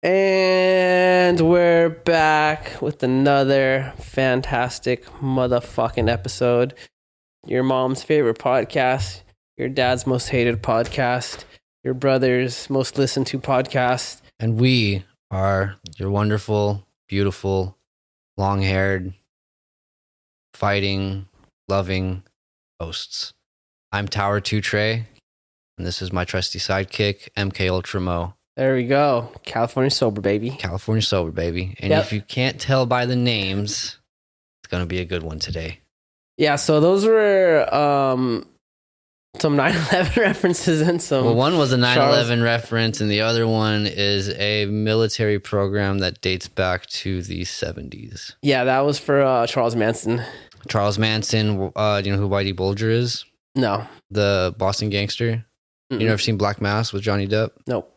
And we're back with another fantastic motherfucking episode. Your mom's favorite podcast, your dad's most hated podcast, your brother's most listened to podcast. And we are your wonderful, beautiful, long-haired, fighting, loving hosts. I'm Tower 2 Trey, and this is my trusty sidekick, MK Ultra Mo. There we go. California sober, baby. California sober, baby. And if you can't tell by the names, it's going to be a good one today. Yeah, so those were some 9/11 references and some... Well, one was a 9/11 reference, and the other one is a military program that dates back to the 70s. Yeah, that was for Charles Manson. Charles Manson, do you know who Whitey Bulger is? No. The Boston gangster? You never seen Black Mass with Johnny Depp? Nope.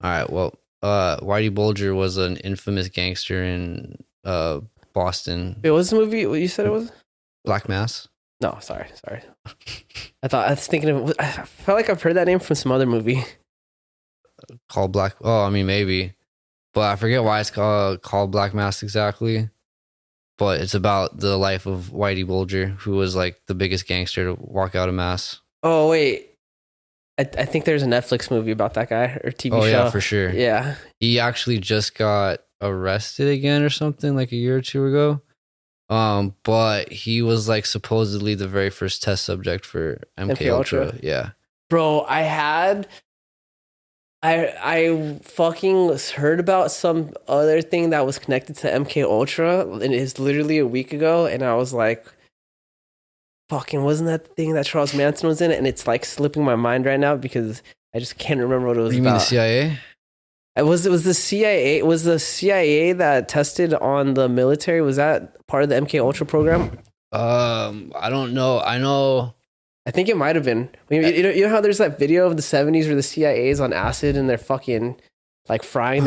All right, well, Whitey Bulger was an infamous gangster in Boston. Wait, what was the movie? What you said it was? Black Mass? No, sorry. I was thinking of... I felt like I've heard that name from some other movie. Called Black... Oh, I mean, maybe. But I forget why it's called Black Mass exactly. But it's about the life of Whitey Bulger, who was like the biggest gangster to walk out of mass. Oh, wait. I think there's a Netflix movie about that guy or TV show. Oh, yeah, for sure. Yeah. He actually just got arrested again or something like a year or two ago. But he was like supposedly the very first test subject for MK Ultra. Yeah. Bro, I fucking heard about some other thing that was connected to MK Ultra, and it's literally a week ago, and I was like, fucking, wasn't that the thing that Charles Manson was in? And it's like slipping my mind right now because I just can't remember what it was You about. mean the CIA? It was the CIA. Was the CIA that tested on the military? Was that part of the MK Ultra program? I don't know. I think it might have been. You know how there's that video of the 70s where the CIA is on acid and they're fucking like frying.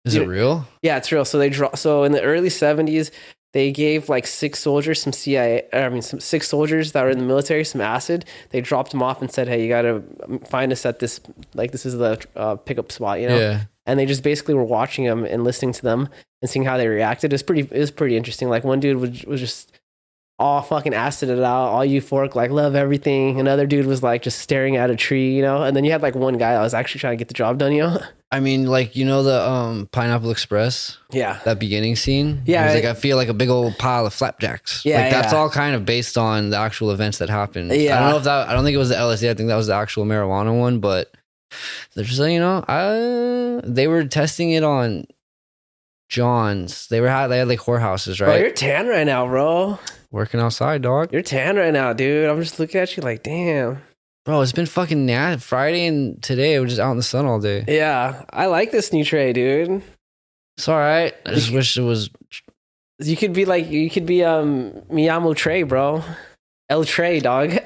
Is it real? Yeah, it's real. So in the early 70s, they gave like six soldiers some six soldiers that were in the military some acid. They dropped them off and said, "Hey, you gotta find us at this. Like this is the pickup spot, you know." Yeah. And they just basically were watching them and listening to them and seeing how they reacted. It was pretty interesting. Like one dude was just all fucking acid it out, all euphoric, like love everything. Another dude was like just staring at a tree, you know. And then you had like one guy that was actually trying to get the job done, you know. I mean, like, you know the Pineapple Express? Yeah. That beginning scene? Yeah. It was like, I feel like a big old pile of flapjacks. Yeah. Like, that's all kind of based on the actual events that happened. Yeah. I don't think it was the LSD. I think that was the actual marijuana one. But they're just like, you know, they were testing it on Johns. They had like whorehouses, right? Bro, you're tan right now, bro. Working outside, dog. You're tan right now, dude. I'm just looking at you like, damn. Bro, it's been fucking Friday and today we're just out in the sun all day. Yeah, I like this new Trey, dude. It's all right. I just wish it was. You could be Miyamo Trey, bro. El Trey, dog.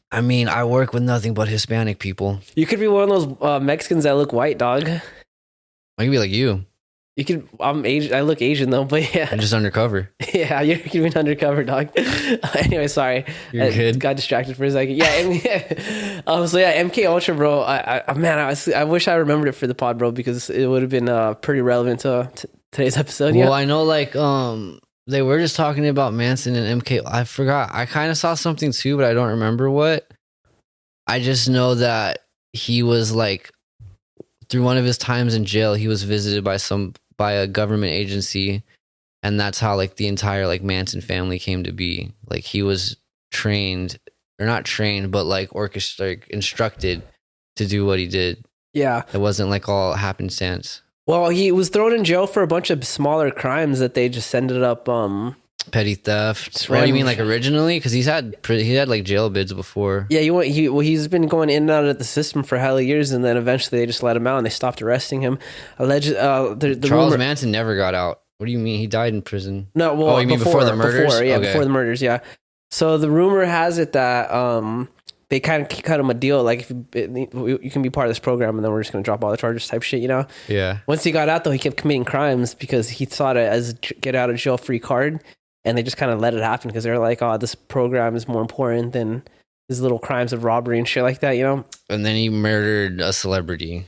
I mean, I work with nothing but Hispanic people. You could be one of those Mexicans that look white, dog. I could be like you. You could. I'm Asian. I look Asian though, but yeah. I'm just undercover. Yeah, you could be an undercover, dog. Anyway, sorry. You're good. Got distracted for a second. Yeah. So yeah, MK Ultra, bro. I wish I remembered it for the pod, bro, because it would have been pretty relevant to today's episode. Well, yeah. I know, like, they were just talking about Manson and MK. I forgot. I kind of saw something too, but I don't remember what. I just know that he was like, through one of his times in jail, he was visited by a government agency, and that's how like the entire like Manson family came to be. Like he was trained, or not trained, but like instructed to do what he did. Yeah. It wasn't like all happenstance. Well, he was thrown in jail for a bunch of smaller crimes that they just ended up petty theft. What do you mean, like originally? Because he had like jail bids before. Yeah, he's been going in and out of the system for hella years, and then eventually they just let him out and they stopped arresting him. Charles Manson never got out. What do you mean? He died in prison? No, well, you mean before the murders? Before the murders, yeah. So the rumor has it that they kind of cut him a deal, like if you can be part of this program, and then we're just going to drop all the charges, type shit, you know? Yeah. Once he got out, though, he kept committing crimes because he thought it as a get out of jail free card. And they just kind of let it happen because they're like, oh, this program is more important than his little crimes of robbery and shit like that, you know? And then he murdered a celebrity.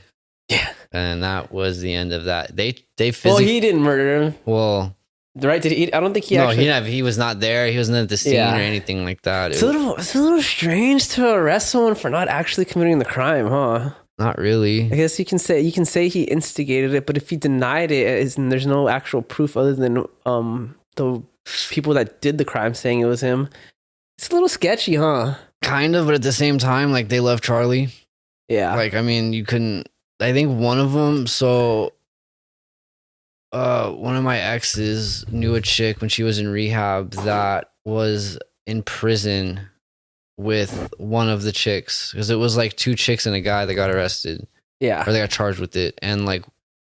Yeah. And that was the end of that. They Well, physically. he didn't murder him, Well, right? Did he? I don't think he no, actually. he was not there. He wasn't at the scene Yeah. or anything like that. It's a little strange to arrest someone for not actually committing the crime, huh? Not really. I guess you can say he instigated it, but if he denied it, and there's no actual proof other than the people that did the crime saying it was him, it's a little sketchy, huh? Kind of, but at the same time, like, they love Charlie. Yeah. Like, I mean, you couldn't. I think one of them. So, one of my exes knew a chick when she was in rehab that was in prison with one of the chicks, because it was like 2 chicks and a guy that got arrested, Yeah. or they got charged with it. And like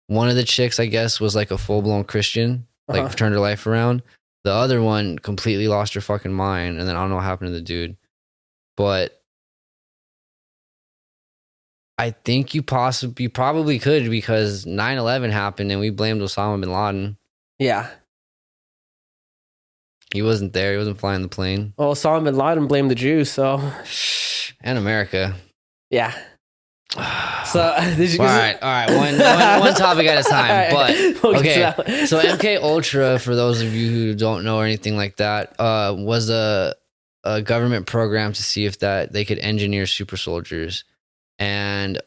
one of the chicks, I guess, was like a full blown Christian, like turned her life around. The other one completely lost her fucking mind, and then I don't know what happened to the dude. But I think you probably could, because 9/11 happened and we blamed Osama bin Laden. Yeah. He wasn't there. He wasn't flying the plane. Well, Osama bin Laden blamed the Jews, so And America. yeah. So did you? All right. One topic at a time. But We'll okay. get to that one. So MK Ultra, for those of you who don't know or anything like that, was a government program to see if that they could engineer super soldiers. And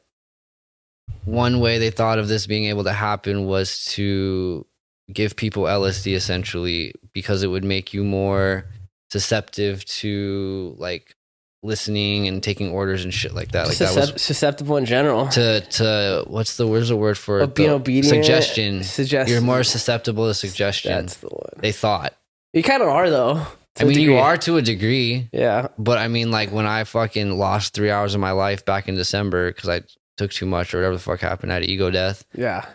one way they thought of this being able to happen was to give people LSD, essentially, because it would make you more susceptible to like listening and taking orders and shit like that. Like that was susceptible in general. to what's the word for it? Being obedient. Suggestion. Suggestion. You're more susceptible to suggestion. That's the one. They thought. You kind of are though. I mean, you are to a degree. Yeah. But I mean, like when I fucking lost 3 hours of my life back in December because I took too much or whatever the fuck happened, I had ego death. Yeah.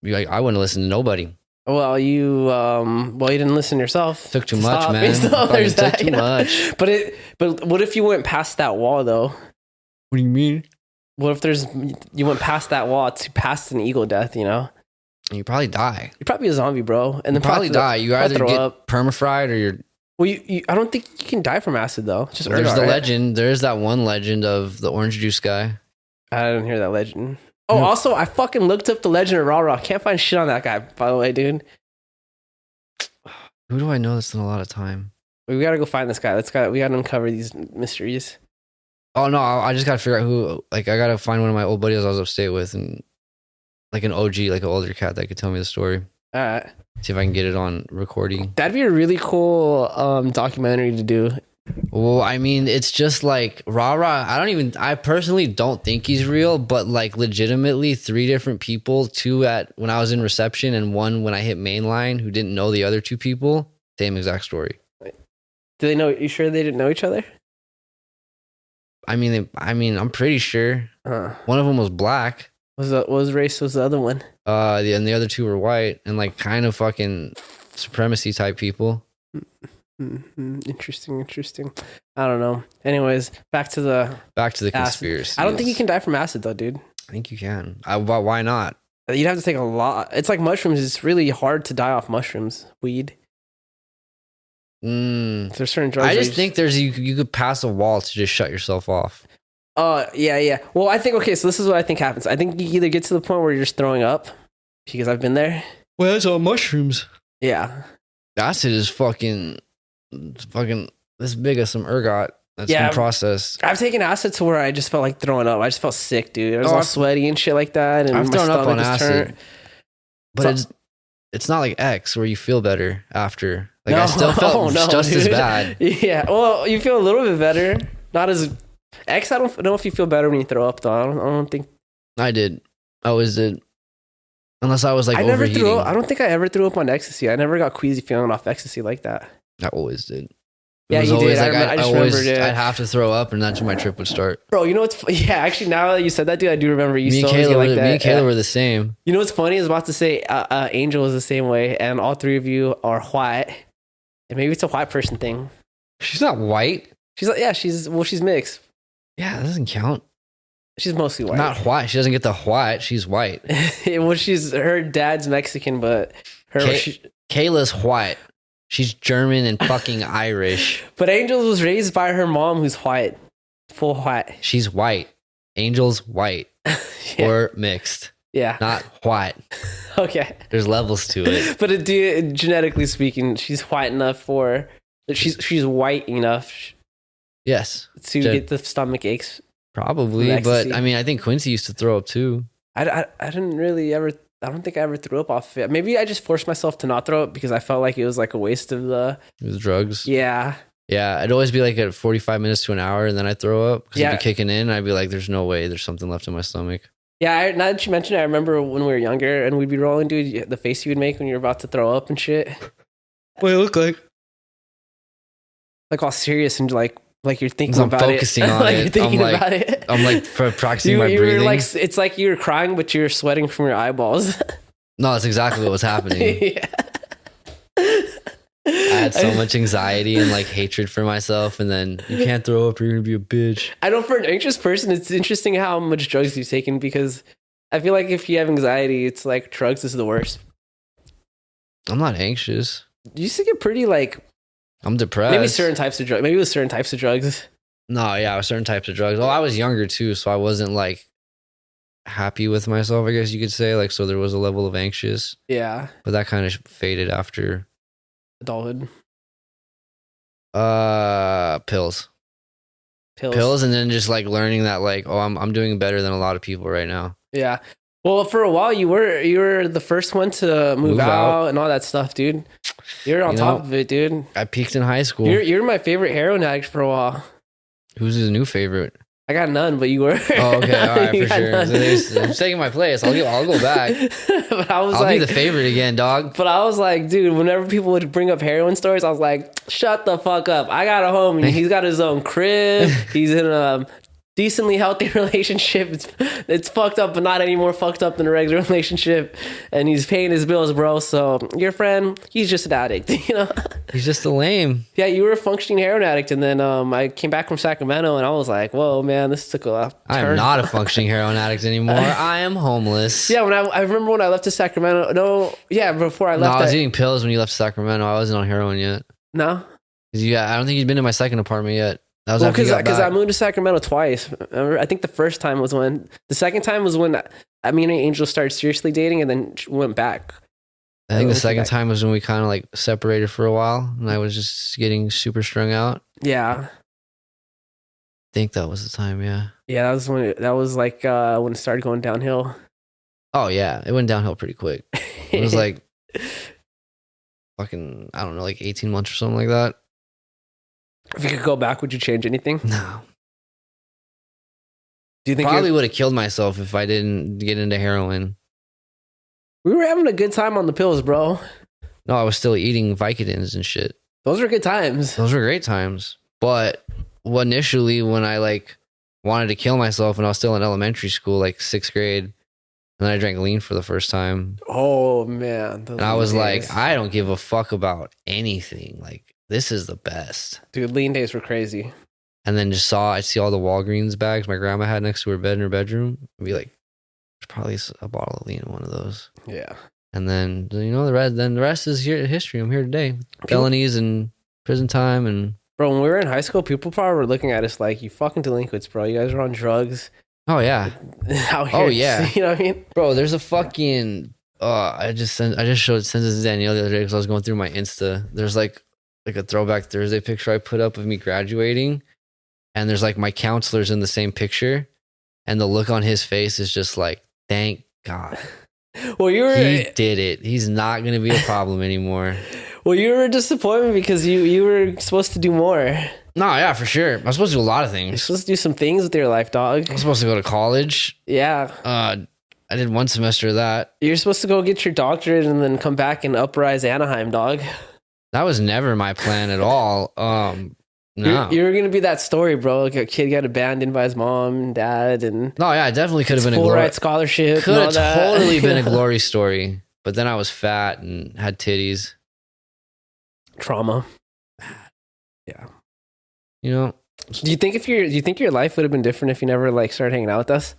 I wouldn't listen to nobody. Well, you didn't listen to yourself. Took too much, man. There's Took that, too much. But what if you went past that wall though? What do you mean? What if you went past that wall to past an ego death? You know, You probably die. you're probably a zombie, bro, and then Probably die. You either throw get up. permafried or you're. Well, I don't think you can die from acid though. Just There's ergot, the right? legend. There's that one legend of the orange juice guy. I didn't hear that legend. Oh, No. also, I fucking looked up the legend of Raw Raw. Can't find shit on that guy, by the way, dude. Who do I know that's done a lot of time? We gotta go find this guy. We gotta uncover these mysteries. Oh no, I just gotta figure out who. Like, I gotta find one of my old buddies I was upstate with, and like an OG, like an older cat that could tell me the story. All right. See if I can get it on recording. That'd be a really cool documentary to do. Well, I mean, it's just like rah. I personally don't think he's real, but like legitimately 3 different people, 2 when I was in reception and 1 when I hit mainline, who didn't know the other 2 people, same exact story. Do they know? You sure they didn't know each other? I mean, I'm pretty sure one of them was black. What was race was the other one? And the other 2 were white and like kind of fucking supremacy type people. Mm-hmm. Interesting. I don't know. Anyways, back to the conspiracy. I don't think you can die from acid though, dude. I think you can. Why not? You'd have to take a lot. It's like mushrooms. It's really hard to die off mushrooms. Weed. There's certain drugs. I just think you could pass a wall to just shut yourself off. Yeah. Well, I think so. This is what I think happens. I think you either get to the point where you're just throwing up, because I've been there. Well, that's all mushrooms. Yeah. Acid is fucking this big as some ergot that's been processed. I've taken acid to where I just felt like throwing up. I just felt sick, dude. I was all sweaty and shit like that. And I've thrown up on acid, but so, it's not like X where you feel better after. Like I still felt just as bad. Yeah. Well, you feel a little bit better. Not as X. I don't know if you feel better when you throw up though. I don't think I did. I always did. Unless I was like overheating. I don't think I ever threw up on ecstasy. I never got queasy feeling off ecstasy like that. I always did. Yeah, you did. I just remembered it. I'd have to throw up, and that's when my trip would start. Bro, you know what's... Yeah, actually, now that you said that, dude, I do remember you Me and Kayla were the same. You know what's funny? I was about to say Angel is the same way, and all 3 of you are white. And maybe it's a white person thing. She's not white. She's like, yeah, she's mixed. Yeah, that doesn't count. She's mostly white. Not white. She doesn't get the white. She's white. Well, her dad's Mexican, but Kayla's white. She's German and fucking Irish. But Angel was raised by her mom, who's white, full white. She's white. Angel's white. Yeah. Or mixed. Yeah. not white. Okay. There's levels to it. But genetically speaking, she's white enough for she's white enough Yes. to get the stomach aches. Probably, but I mean, I think Quincy used to throw up too. I didn't really ever. I don't think I ever threw up off of it. Maybe I just forced myself to not throw up because I felt like it was like a waste of the drugs. Yeah. Yeah, I'd always be like at 45 minutes to an hour, and then I'd throw up because it'd be kicking in. And I'd be like, "There's no way. There's something left in my stomach." Yeah, now that you mentioned it, I remember when we were younger and we'd be rolling, dude, the face you would make when you're about to throw up and shit. What do you look like? Like all serious and like you're thinking about focusing it. on like it. You're thinking about it. I'm like practicing my breathing. Like, it's like you were crying, but you're sweating from your eyeballs. No, that's exactly what was happening. Yeah. I had so much anxiety and like hatred for myself, and then you can't throw up or you're gonna be a bitch. I know for an anxious person, it's interesting how much drugs you've taken because I feel like if you have anxiety, it's like drugs is the worst. I'm not anxious. You used to get pretty like I'm depressed. Maybe certain types of drugs. Maybe it was certain types of drugs. No, yeah, certain types of drugs. Well, I was younger too, so I wasn't like happy with myself, I guess you could say. Like, so there was a level of anxious. Yeah. But that kind of faded after adulthood. Pills, and then just like learning that like, oh, I'm doing better than a lot of people right now. Yeah. Well, for a while you were the first one to move out and all that stuff, dude. You're on top of it, dude. I peaked in high school. You're my favorite heroin addict for a while. Who's his new favorite? I got none, but you were. Oh, okay, all right, for sure. So I'm taking my place. I'll go back. But I'll be the favorite again, dog. But I was like, dude, whenever people would bring up heroin stories, I was like, shut the fuck up. I got a homie. He's got his own crib. He's in a decently healthy relationship. It's fucked up, but not any more fucked up than a regular relationship. And he's paying his bills, bro. So your friend, he's just an addict, you know? He's just a lame. Yeah, you were a functioning heroin addict. And then I came back from Sacramento and I was like, whoa, man, this took a turn. I am not a functioning heroin addict anymore. I am homeless. Yeah, I remember when I left to Sacramento. No, yeah, before I left. No, I was eating pills when you left Sacramento. I wasn't on heroin yet. No? Yeah, I don't think you'd been in my second apartment yet. That was because I moved to Sacramento twice. I think the first time was the second time was when me and Angel started seriously dating and then went back. I think the second time was when we kind of like separated for a while and I was just getting super strung out. Yeah. I think that was the time, yeah. Yeah, when it started going downhill. Oh yeah, it went downhill pretty quick. It was like fucking, I don't know, like 18 months or something like that. If you could go back, would you change anything? No. Do you think probably would have killed myself if I didn't get into heroin? We were having a good time on the pills, bro. No, I was still eating Vicodins and shit. Those were good times. Those were great times. But initially, when I like wanted to kill myself when I was still in elementary school, like 6th grade, and then I drank lean for the first time. Oh man! And I was like, I don't give a fuck about anything. Like, this is the best. Dude, lean days were crazy. And then I'd see all the Walgreens bags my grandma had next to her bed in her bedroom. I'd be like, there's probably a bottle of lean in one of those. Yeah. And then, the rest is history. I'm here today. Felonies and prison time. And bro, when we were in high school, people probably were looking at us like, you fucking delinquents, bro. You guys are on drugs. Oh, yeah. Oh, yeah. You know what I mean? Bro, there's a fucking... I just sent this to Danielle the other day because I was going through my Insta. There's like a throwback Thursday picture I put up of me graduating, and there's like my counselors in the same picture, and the look on his face is just like, thank God. Well, he did it. He's not going to be a problem anymore. Well, you were disappointed because you were supposed to do more. No, yeah, for sure. I'm supposed to do a lot of things. You're supposed to do some things with your life, dog. I'm supposed to go to college. Yeah. I did one semester of that. You're supposed to go get your doctorate and then come back and uprise Anaheim, dog. That was never my plan at all. No. You're going to be that story, bro. Like a kid got abandoned by his mom and dad. And no, yeah, it definitely could have been a full ride scholarship. Could have totally been a glory story. But then I was fat and had titties. Trauma. Yeah. You know? Do you think your life would have been different if you never like started hanging out with us?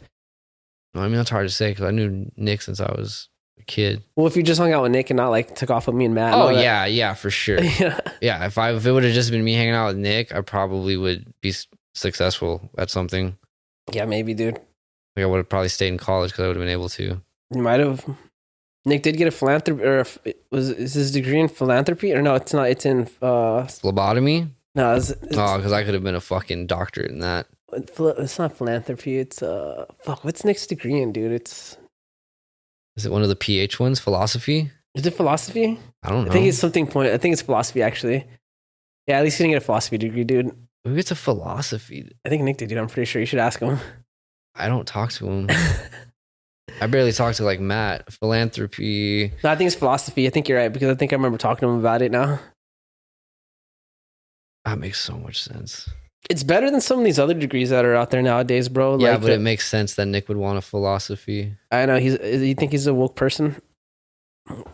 I mean, that's hard to say because I knew Nick since I was a kid. Well, if you just hung out with Nick and not like took off with me and Matt. Oh yeah, for sure. Yeah, if it would have just been me hanging out with Nick, I probably would be successful at something. Yeah, maybe, dude. Like I would have probably stayed in college because I would have been able to. You might have. Nick did get a philanthropy, or is his degree in philanthropy? Or no, it's not. It's in Phlebotomy? no, Because I could have been a fucking doctorate in that. it's not philanthropy. It's fuck. What's Nick's degree in, dude? Is it one of the PH ones? Philosophy? Is it philosophy? I don't know. I think it's something point. I think it's philosophy actually. Yeah, at least he didn't get a philosophy degree, dude. Who gets a philosophy? I think Nick did, dude. I'm pretty sure you should ask him. I don't talk to him. I barely talk to like Matt. Philanthropy. No, I think it's philosophy. I think you're right because I think I remember talking to him about it now. That makes so much sense. It's better than some of these other degrees that are out there nowadays, bro. Yeah, like but it makes sense that Nick would want a philosophy. I know you think he's a woke person?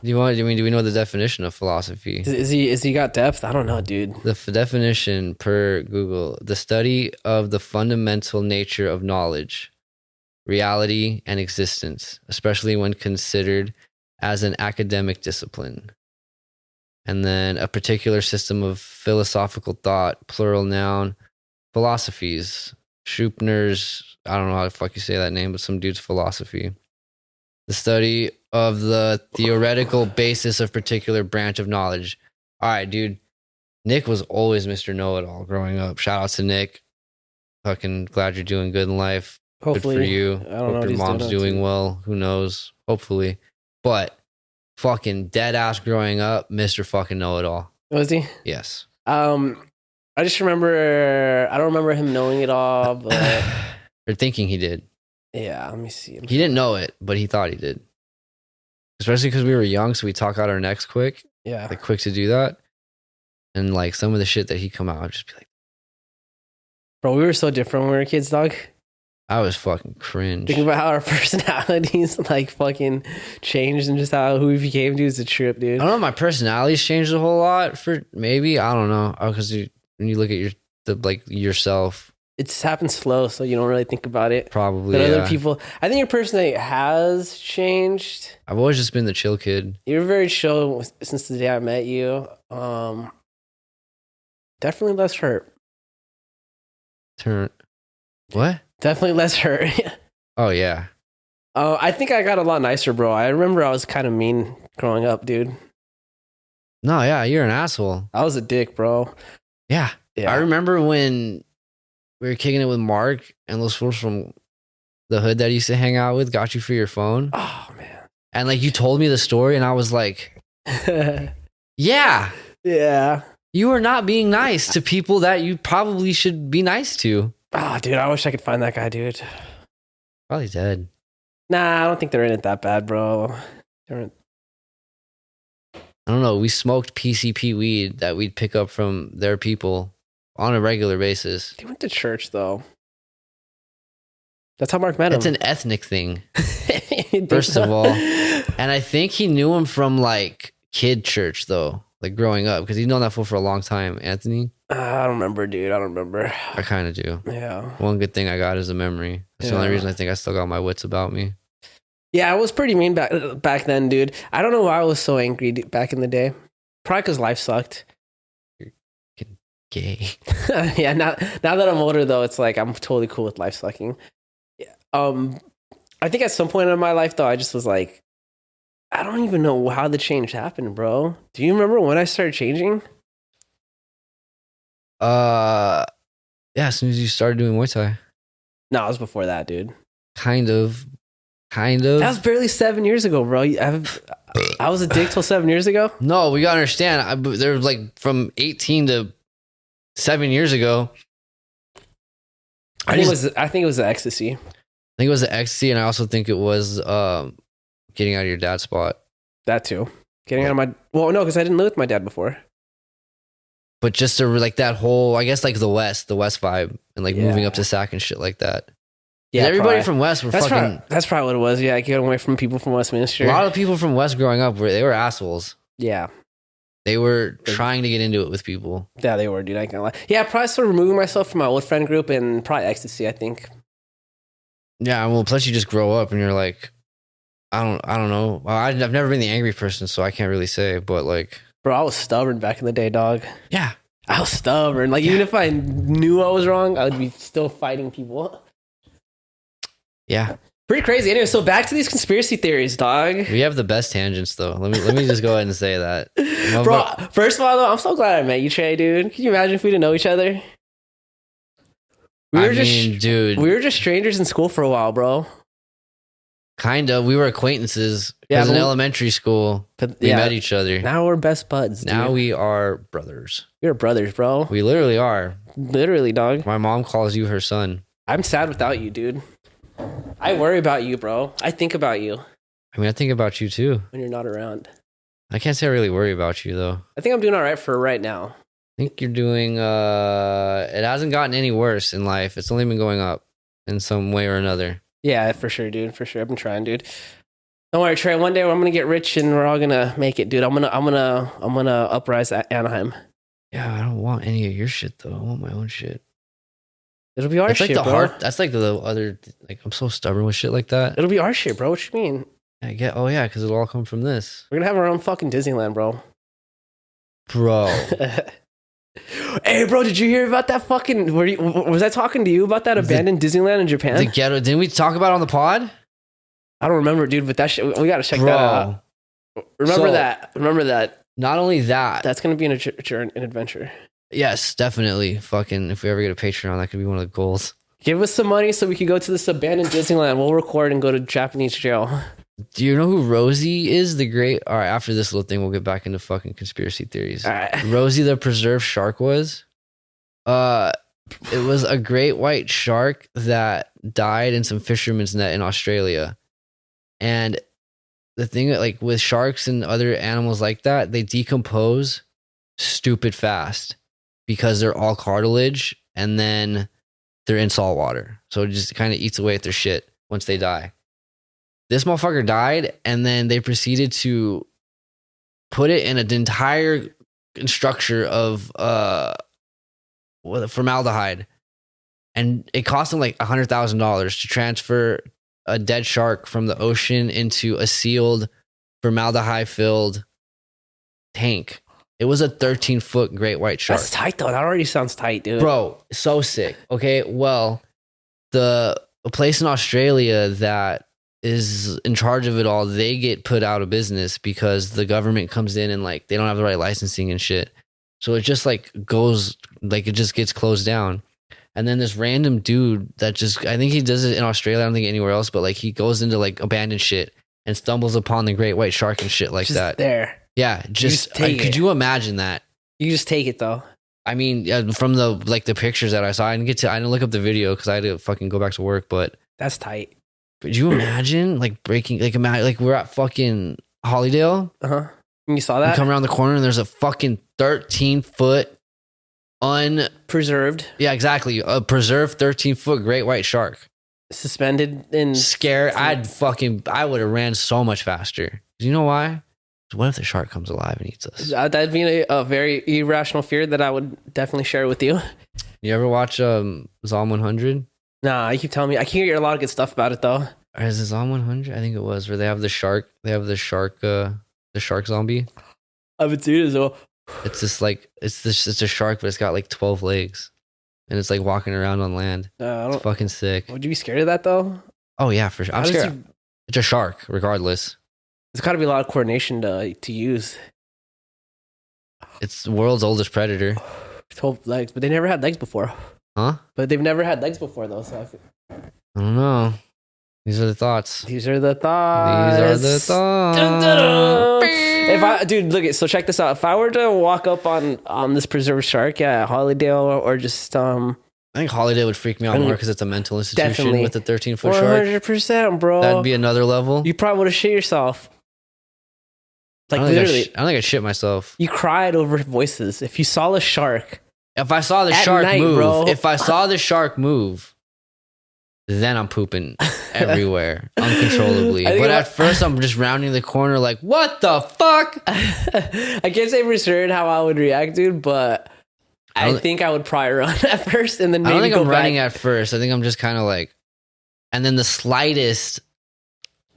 Do we know the definition of philosophy? Is he got depth? I don't know, dude. The definition per Google: the study of the fundamental nature of knowledge, reality, and existence, especially when considered as an academic discipline. And then a particular system of philosophical thought, plural noun, philosophies. Schupner's, I don't know how the fuck you say that name, but some dude's philosophy. The study of the theoretical basis of particular branch of knowledge. All right, dude. Nick was always Mr. Know-It-All growing up. Shout out to Nick. Fucking glad you're doing good in life. Hopefully, good for you. I don't know Hope what your he's mom's doing well. Who knows? Hopefully. But fucking dead ass growing up, Mr. fucking Know-It-All. Was he? Yes. I just remember. I don't remember him knowing it all, but or thinking he did. Yeah, let me see. He didn't know it, but he thought he did. Especially because we were young, so we talk out our necks quick. Yeah, like quick to do that. And like some of the shit that he'd come out, I'd just be like, bro, we were so different when we were kids, dog. I was fucking cringe. Think about how our personalities like fucking changed and just how who we became, dude. It's a trip, dude. I don't know. My personality's changed a whole lot for maybe. I don't know. Because when you look at yourself, it's happened slow, so you don't really think about it. Probably. But other people, I think your personality has changed. I've always just been the chill kid. You're very chill since the day I met you. Definitely less hurt. What? Definitely less hurt. Oh yeah. I think I got a lot nicer, bro. I remember I was kind of mean growing up, dude. No, yeah, you're an asshole. I was a dick, bro. Yeah. I remember when we were kicking it with Mark and those fools from the hood that I used to hang out with got you for your phone. Oh man. And like you told me the story and I was like, yeah. Yeah. You are not being nice to people that you probably should be nice to. Oh, dude, I wish I could find that guy, dude. Probably dead. Nah, I don't think they're in it that bad, bro. I don't know. We smoked PCP weed that we'd pick up from their people on a regular basis. They went to church, though. That's how Mark met him. It's an ethnic thing, first of all. And I think he knew him from like kid church, though, like growing up, because he's known that fool for a long time. Anthony? I don't remember, dude. I don't remember. I kind of do. Yeah. One good thing I got is a memory. That's the only reason I think I still got my wits about me. Yeah, I was pretty mean back then, dude. I don't know why I was so angry back in the day. Probably because life sucked. You're gay. Yeah, now that I'm older, though, it's like I'm totally cool with life sucking. I think at some point in my life, though, I just was like, I don't even know how the change happened, bro. Do you remember when I started changing? Yeah, as soon as you started doing Muay Thai. No, it was before that, dude. Kind of. That was barely 7 years ago, bro. I was a dick till 7 years ago. No, we gotta understand. There was like from 18 to 7 years ago. I think it was the ecstasy. I think it was the ecstasy, and I also think it was getting out of your dad's spot. That too. Getting out of my no, because I didn't live with my dad before. But just to like that whole, I guess like the West vibe, and like moving up to Sac and shit like that. Yeah, everybody from West were that's probably what it was. Yeah, getting away from people from Westminster. A lot of people from West growing up they were assholes. Yeah, they were trying to get into it with people. Yeah, they were, dude. I can't lie. Yeah, I probably started removing myself from my old friend group and probably ecstasy. I think. Yeah, well, plus you just grow up and you're like, I don't know. Well, I've never been the angry person, so I can't really say. But like, bro, I was stubborn back in the day, dog. Yeah, I was stubborn. Like even if I knew I was wrong, I would be still fighting people. Yeah, Pretty crazy. Anyway, so back to these conspiracy theories, dog. We have the best tangents though. Let me just go ahead and say that. Bro, first of all though, I'm so glad I met you, Trey, dude. Can you imagine if we didn't know each other? We were just strangers in school for a while, bro. Kind of. We were acquaintances. Yeah, in elementary school, we met each other. Now we're best buds, dude. Now we are brothers. We're brothers, bro. We literally are. Literally, dog. My mom calls you her son. I'm sad without you, dude. I worry about you, bro. I think about you. I mean, I think about you too. When you're not around. I can't say I really worry about you though. I think I'm doing all right for right now. I think you're doing, it hasn't gotten any worse in life. It's only been going up in some way or another. Yeah, for sure, dude. For sure. I've been trying, dude. Don't worry, Trey. One day I'm gonna get rich and we're all gonna make it, dude. I'm gonna uprise Anaheim. Yeah, I don't want any of your shit though. I want my own shit. It'll be our That's shit, like the bro. hard. That's like the other. Like I'm so stubborn with shit like that. It'll be our shit, bro. What you mean? I get. Oh yeah, because it'll all come from this, We're gonna have our own fucking Disneyland, bro. bro. Hey, bro, did you hear about that fucking? Was I talking to you about that abandoned Disneyland in Japan? The ghetto. Didn't we talk about it on the pod? I don't remember, dude. But that shit, we gotta check that out. Remember that. Not only that. That's gonna be an adventure. Yes, definitely. Fucking. If we ever get a Patreon, that could be one of the goals. Give us some money so we could go to this abandoned Disneyland. We'll record and go to Japanese jail. Do you know who Rosie is? The great. All right. After this little thing, we'll get back into fucking conspiracy theories. All right. Rosie the preserved shark was. It was a great white shark that died in some fisherman's net in Australia. And the thing that, like, with sharks and other animals like that, they decompose stupid fast because they're all cartilage and then they're in salt water. So it just kind of eats away at their shit once they die. This motherfucker died, and then they proceeded to put it in an entire structure of formaldehyde. And it cost them like $100,000 to transfer a dead shark from the ocean into a sealed, formaldehyde-filled tank. It was a 13-foot great white shark. That's tight, though. That already sounds tight, dude. Bro, so sick. Okay, well, a place in Australia that is in charge of it all, they get put out of business because the government comes in and, like, they don't have the right licensing and shit. So it just, like, goes, like, it just gets closed down. And then this random dude that just, I think he does it in Australia, I don't think anywhere else, but, like, he goes into, like, abandoned shit and stumbles upon the great white shark and shit like just that. There. Yeah, just could you imagine that? You just take it, though. I mean, from the pictures that I saw, I didn't look up the video because I had to fucking go back to work, but that's tight. Could you imagine, like, breaking, like, imagine, like, we're at fucking Hollydale. Uh-huh. You saw that? You come around the corner and there's a fucking 13-foot preserved. Yeah, exactly. A preserved 13-foot great white shark. Suspended in. Scared. I would have ran so much faster. You know why? What if the shark comes alive and eats us? That'd be a very irrational fear that I would definitely share with you. You ever watch Zom 100? Nah, you keep telling me. I can't hear a lot of good stuff about it, though. Or is it Zom 100? I think it was, where they have the shark. They have the shark zombie. I haven't seen it as well. It's just like, it's a shark, but it's got like 12 legs. And it's like walking around on land. It's fucking sick. Would you be scared of that, though? Oh, yeah, for sure. I'm scared. It's a shark, regardless. There's got to be a lot of coordination to use. It's the world's oldest predator. 12 legs, but they never had legs before. Huh? But they've never had legs before, though. So I don't know. These are the thoughts. Dun, dun, dun. Dude, look it. So check this out. If I were to walk up on this preserved shark at Hollydale or just I think Hollydale would freak me out more because it's a mental institution definitely. with a 13-foot shark. 100%, bro. That'd be another level. You probably would have shit yourself. Like, literally. I don't think I'd shit myself. You cried over voices. If you saw a shark. If I saw the shark move, then I'm pooping everywhere uncontrollably. But at first, I'm just rounding the corner like, what the fuck? I can't say for certain how I would react, dude, but I think I would probably run at first and then maybe I don't think I'm back. running at first. I think I'm just kind of like, and then the slightest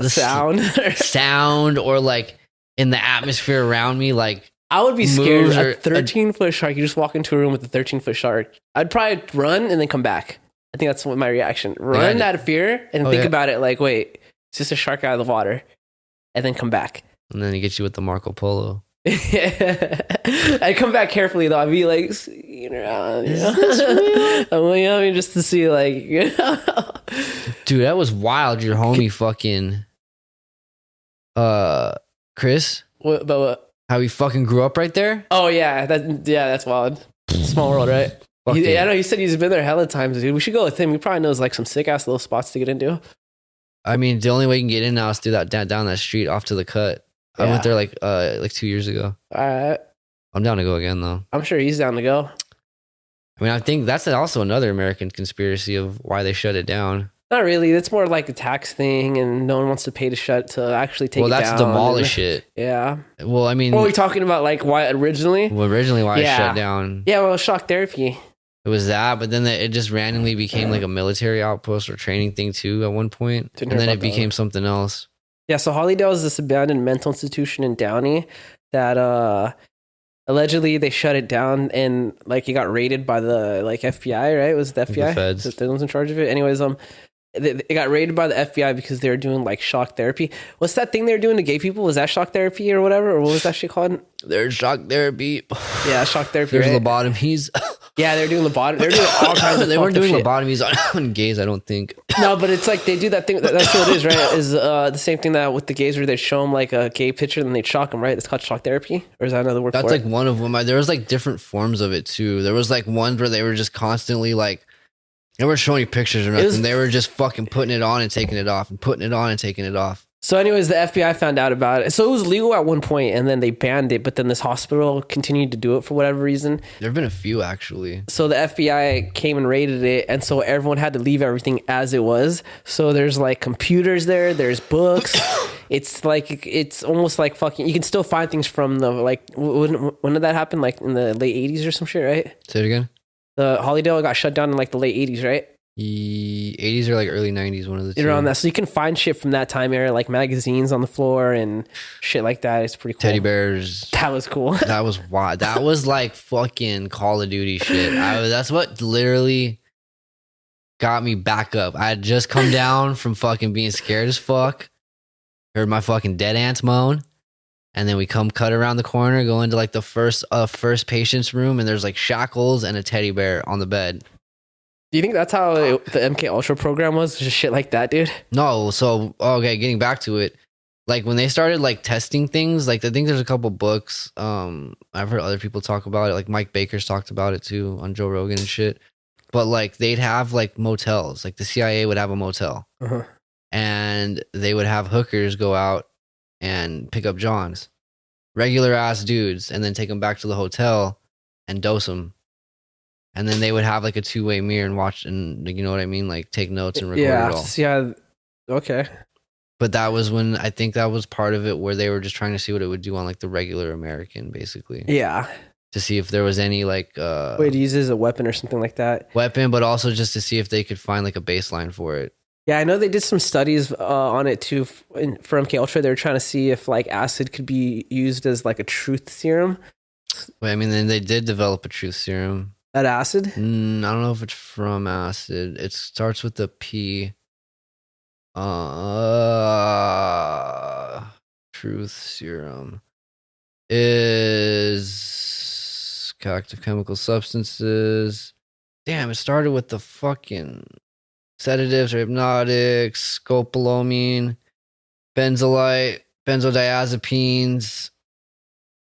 sound or like in the atmosphere around me, like I would be scared. A 13-foot shark. You just walk into a room with a 13-foot shark. I'd probably run and then come back I think that's what my reaction. Run out of fear and think about it like, wait, it's just a shark out of the water. And then come back. And then he gets you with the Marco Polo. I come back carefully though. I'd be like, I'm like, just to see like, dude, that was wild. Your homie fucking, Chris. What? But what? How he fucking grew up right there? Oh yeah, that's wild. Small world, right? I know. He said he's been there hella times, dude. We should go with him. He probably knows like some sick ass little spots to get into. I mean, the only way you can get in now is through that down that street off to the cut. I went there like 2 years ago. All right. I'm down to go again though. I'm sure he's down to go. I mean, I think that's also another American conspiracy of why they shut it down. Not really. It's more like a tax thing, and no one wants to pay to actually take it down. Well, that's demolish it. Yeah. Well, I mean, what are we talking about? Like why originally? Well, originally why it shut down. Yeah, well, shock therapy. It was that, but then it just randomly became like a military outpost or training thing too at one point, and then it became something else. Yeah, so Hollydale is this abandoned mental institution in Downey that allegedly they shut it down and like it got raided by the like FBI, right? It was the FBI? The feds. The ones in charge of it. Anyways, it got raided by the FBI because they were doing like shock therapy. What's that thing they were doing to gay people? Was that shock therapy or whatever? Or what was that shit called? There's shock therapy. Yeah, shock therapy. There's right? lobotomies. Yeah, they're doing lobotomies. They're doing all kinds of. They weren't doing shit. lobotomies on gays, I don't think. No, but it's like they do that thing. That's what it is, right? Is the same thing that with the gays where they show them like a gay picture and they shock them, right? It's called shock therapy, or is that another word? That's for like it? one of them. There was like different forms of it too. There was like ones where they were just constantly like. They weren't showing you pictures or nothing. They were just fucking putting it on and taking it off and putting it on and taking it off. So anyways, the FBI found out about it. So it was legal at one point and then they banned it, but then this hospital continued to do it for whatever reason. There have been a few actually. So the FBI came and raided it, and so everyone had to leave everything as it was. So there's like computers there's books. It's almost like fucking, you can still find things from the, like, when did that happen? Like in the late 80s or some shit, right? Say it again. The Hollydale got shut down in like the late 80s, right? 80s or like early 90s, one of the two. Around that. So you can find shit from that time era, like magazines on the floor and shit like that. It's pretty cool. Teddy bears. That was cool. That was wild. That was like fucking Call of Duty shit. That's what literally got me back up. I had just come down from fucking being scared as fuck. Heard my fucking dead ants moan. And then we come cut around the corner, go into like the first patient's room, and there's like shackles and a teddy bear on the bed. Do you think that's how the MK Ultra program was? Just shit like that, dude? No. So, okay, getting back to it. Like when they started like testing things, like I think there's a couple books. I've heard other people talk about it. Like Mike Baker's talked about it too on Joe Rogan and shit. But like they'd have like motels. Like the CIA would have a motel. Uh-huh. And they would have hookers go out and pick up Johns, regular ass dudes, and then take them back to the hotel and dose them. And then they would have like a two-way mirror and watch, and you know what I mean? Like take notes and record it all. Yeah. Okay. But that was when I think that was part of it where they were just trying to see what it would do on like the regular American, basically. Yeah. To see if there was any like way to use it as a weapon or something like that. Weapon, but also just to see if they could find like a baseline for it. Yeah, I know they did some studies on it too for MK Ultra. They were trying to see if like acid could be used as like a truth serum. Wait, I mean, then they did develop a truth serum. That acid? I don't know if it's from acid. It starts with the P. Truth serum is active chemical substances. Damn, it started with the fucking sedatives or hypnotics, scopolamine, benzolite, benzodiazepines.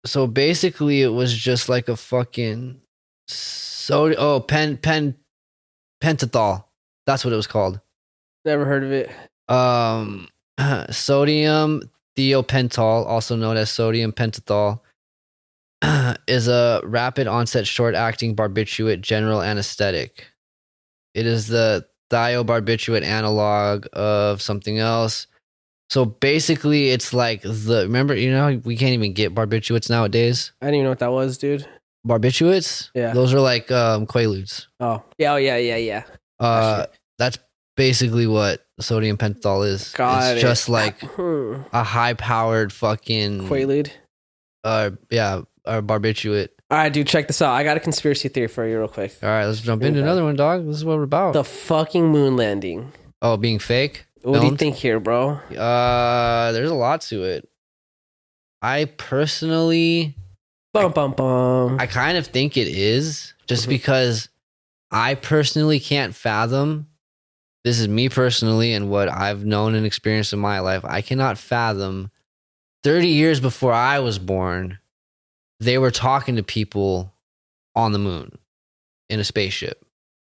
So basically, it was just like a fucking pentothal. That's what it was called. Never heard of it. Sodium thiopental, also known as sodium pentothal, is a rapid onset, short acting barbiturate general anesthetic. It is the thiobarbiturate analog of something else. So basically, it's like remember, you know, we can't even get barbiturates nowadays. I didn't even know what that was, dude. Barbiturates? Yeah. Those are like Quaaludes. Oh. Yeah, yeah. That's basically what sodium pentothal is. It's just like a high-powered fucking Quaalude. barbiturate. All right, dude, check this out. I got a conspiracy theory for you real quick. All right, let's jump into another one, dog. This is what we're about. The fucking moon landing. Oh, being fake? What do you think here, bro? There's a lot to it. I personally... I kind of think it is, just because I personally can't fathom. This is me personally and what I've known and experienced in my life. I cannot fathom 30 years before I was born, they were talking to people on the moon in a spaceship.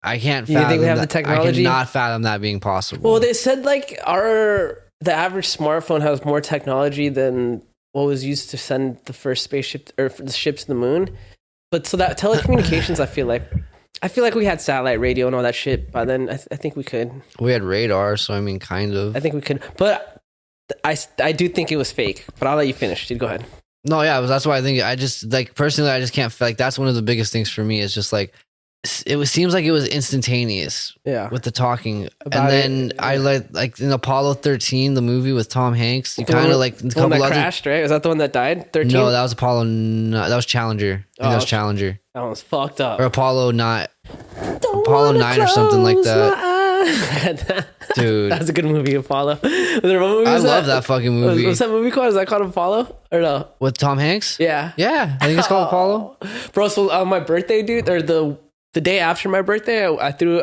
I can't fathom. You think we have the technology? I cannot fathom that being possible. Well, they said like the average smartphone has more technology than what was used to send the first spaceship or the ships to the moon. But so that telecommunications, I feel like we had satellite radio and all that shit by then. I think we could. We had radar, so I mean, kind of. I think we could, but I do think it was fake. But I'll let you finish, dude. Go ahead. No, yeah, that's why I think I just like personally, I just can't like. That's one of the biggest things for me. Is just like seems like it was instantaneous. Yeah, with the talking, and then I like in Apollo 13, the movie with Tom Hanks. You kind of like the one that crashed, right? Was that the one that died? 13? No, that was Apollo. No, that was Challenger. I think that was Challenger. That one was fucked up. Or Apollo 9. Apollo 9 or something like that. Dude, that's a good movie, Apollo. I love that fucking movie. What's that movie called? Is that called Apollo or no? With Tom Hanks? Yeah, I think it's called Apollo. Bro, so on my birthday, dude, or the day after my birthday,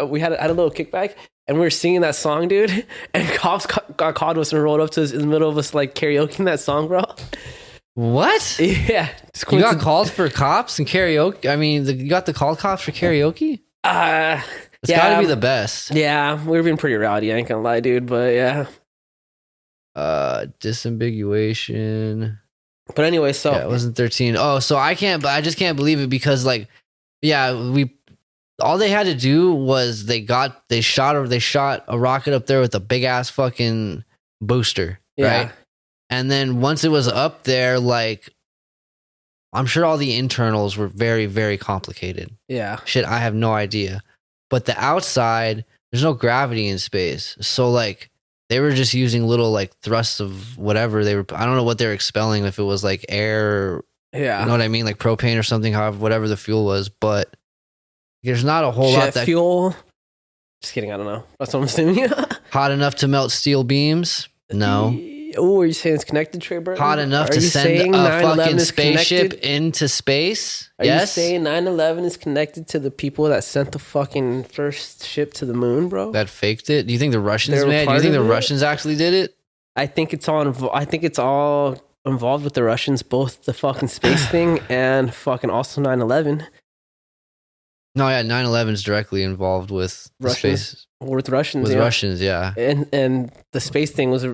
we had a little kickback. And we were singing that song, dude. And cops got called to us and rolled up to us in the middle of us like karaokeing that song, bro. What? Yeah. You got called for cops and karaoke? I mean, you got the called cops for karaoke? It's gotta be the best. Yeah, we were being pretty rowdy, I ain't gonna lie, dude, but yeah. Disambiguation. But anyway, so yeah, it wasn't 13. Oh, so I just can't believe it because like, yeah, all they had to do was they shot a rocket up there with a big ass fucking booster, right? And then once it was up there, like, I'm sure all the internals were very, very complicated. Yeah. Shit, I have no idea. But the outside, there's no gravity in space. So, like, they were just using little, like, thrusts of whatever I don't know what they were expelling, if it was, like, air. Yeah. You know what I mean? Like propane or something, however, whatever the fuel was. But there's not a whole lot that... fuel? Just kidding, I don't know. That's what I'm assuming. Hot enough to melt steel beams? No. Oh, are you saying it's connected, Trey Burton? Hot enough to send a fucking spaceship into space? Are you saying 9/11 is connected to the people that sent the fucking first ship to the moon, bro? That faked it? Do you think the Russians, man? Do you think the Russians actually did it? I think it's all involved with the Russians, both the fucking space thing and fucking also 9/11. No, yeah, 9/11 is directly involved with space. With Russians, with Russians, yeah. And the space thing was,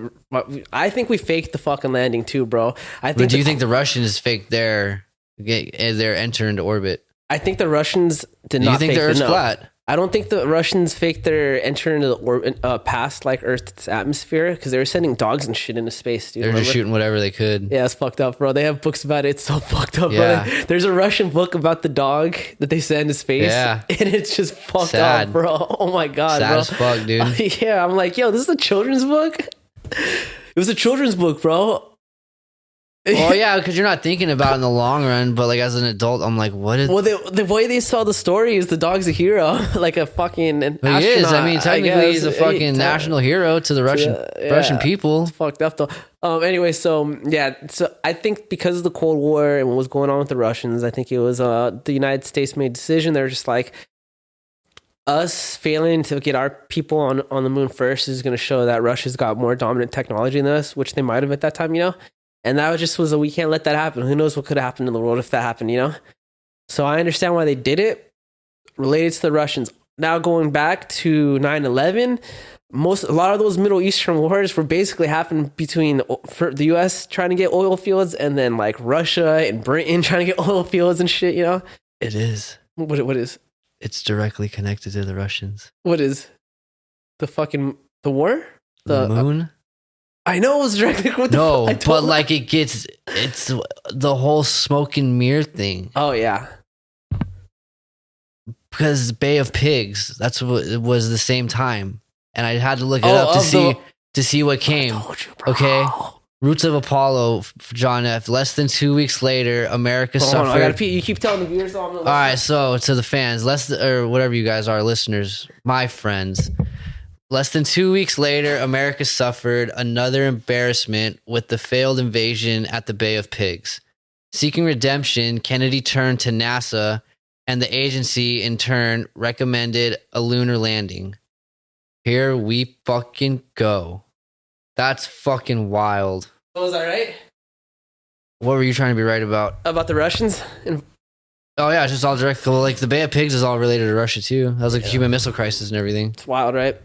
I think we faked the fucking landing too, bro. But do you think the Russians faked their enter into orbit? I think the Russians did not. Do you think the Earth's flat? I don't think the Russians faked their enter into the orbit past like Earth's atmosphere because they were sending dogs and shit into space, dude. They were just shooting whatever they could. Yeah, it's fucked up, bro. They have books about it. It's so fucked up, yeah. bro. There's a Russian book about the dog that they sent into space. Yeah. And it's just fucked up, bro. Oh my God, sad bro. As fuck, dude. Yeah, I'm like, yo, this is a children's book? It was a children's book, bro. Well, yeah, because you're not thinking about it in the long run, but like as an adult, I'm like, what is... Well, the way they saw the story is the dog's a hero, like a fucking astronaut. He is. I mean, technically, he's a fucking national hero to the Russian people. It's fucked up, though. Anyway, so I think because of the Cold War and what was going on with the Russians, I think it was the United States made a decision. They're just like, us failing to get our people on the moon first is going to show that Russia's got more dominant technology than us, which they might have at that time, you know? And that was we can't let that happen. Who knows what could happen in the world if that happened, you know? So I understand why they did it, related to the Russians. Now going back to 9/11, a lot of those Middle Eastern wars were basically happening between the U.S. trying to get oil fields and then like Russia and Britain trying to get oil fields and shit, you know? It is. What is? It's directly connected to the Russians. What is? The war? The moon? I know it was directly with but like it's the whole smoke and mirror thing. Oh yeah, because Bay of Pigs, that's what it was the same time, and I had to look it up to see what came. I told you, bro. Okay, Roots of Apollo, John F. Less than 2 weeks later, America Hold on, suffered. I gotta pee. You keep telling the viewers. All right, so to the fans, or whatever you guys are, listeners, my friends. Less than 2 weeks later, America suffered another embarrassment with the failed invasion at the Bay of Pigs. Seeking redemption, Kennedy turned to NASA, and the agency, in turn, recommended a lunar landing. Here we fucking go. That's fucking wild. Oh, was I right? What were you trying to be right about? About the Russians? Oh, yeah, it's just all direct. Like, the Bay of Pigs is all related to Russia, too. That was like the Cuban Missile Crisis and everything. It's wild, right?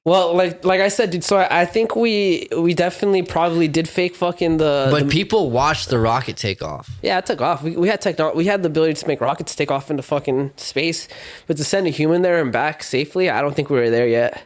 Well, like I said, dude, so I think we definitely probably did fake fucking But people watched the rocket take off. Yeah, it took off. We had we had the ability to make rockets take off into fucking space, but to send a human there and back safely, I don't think we were there yet.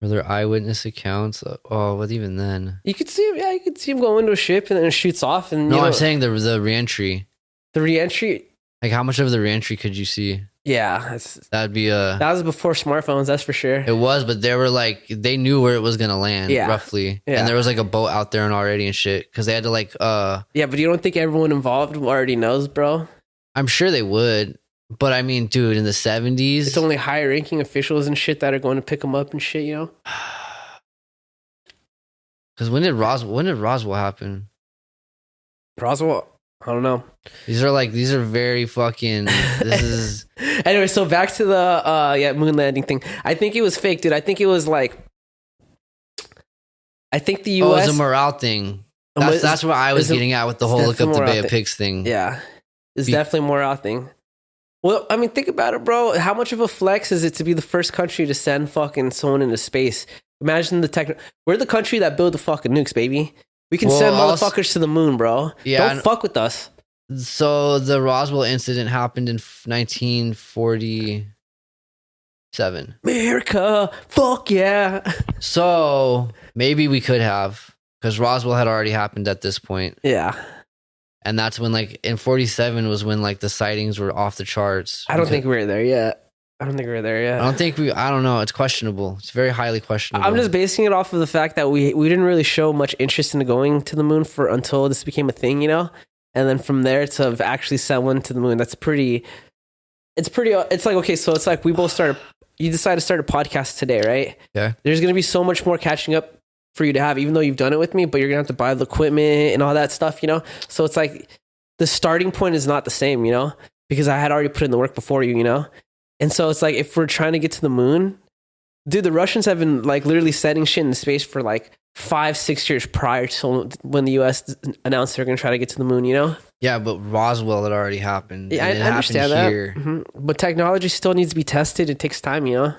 Were there eyewitness accounts? Oh, but even then, you could see him. Yeah, you could see him go into a ship and then it shoots off. And no, I'm saying the reentry. The reentry. Like, how much of the reentry could you see? Yeah, that'd be that was before smartphones. That's for sure. It was, but they were like, they knew where it was gonna land, roughly. Yeah. And there was like a boat out there and already and shit, because they had to like. Yeah, but you don't think everyone involved already knows, bro? I'm sure they would. But I mean, dude, in the 70s, it's only higher ranking officials and shit that are going to pick them up and shit, you know? Because when did Roswell happen? Roswell, I don't know. These are very fucking. This is anyway. So back to the moon landing thing. I think it was fake, dude. I think it was like. I think the U.S. Oh, it's a morale thing. That's what I was getting at with the whole look up the Bay of Pigs thing. Yeah, it's definitely a morale thing. Well, I mean, think about it, bro. How much of a flex is it to be the first country to send fucking someone into space? Imagine we're the country that built the fucking nukes, baby. We can send motherfuckers to the moon, bro. Yeah, don't fuck with us. So the Roswell incident happened in 1947. America, fuck yeah. So maybe we could have, because Roswell had already happened at this point. Yeah. And that's when, like, in 47 was when, like, the sightings were off the charts. I don't think we were there yet. I don't know. It's questionable. It's very highly questionable. I'm just basing it off of the fact that we didn't really show much interest in going to the moon until this became a thing, you know? And then from there to have actually sent one to the moon, it's like, okay, so it's like you decide to start a podcast today, right? Yeah. There's going to be so much more catching up for you to have, even though you've done it with me, but you're gonna have to buy the equipment and all that stuff, you know? So it's like the starting point is not the same, you know? Because I had already put in the work before you know? And so it's like, if we're trying to get to the moon, dude, the Russians have been like literally setting shit in space for like 5-6 years prior to when the US announced they're gonna try to get to the moon, you know? Yeah, but Roswell had already happened. Yeah, I understand that. Mm-hmm. But technology still needs to be tested. It takes time, you know?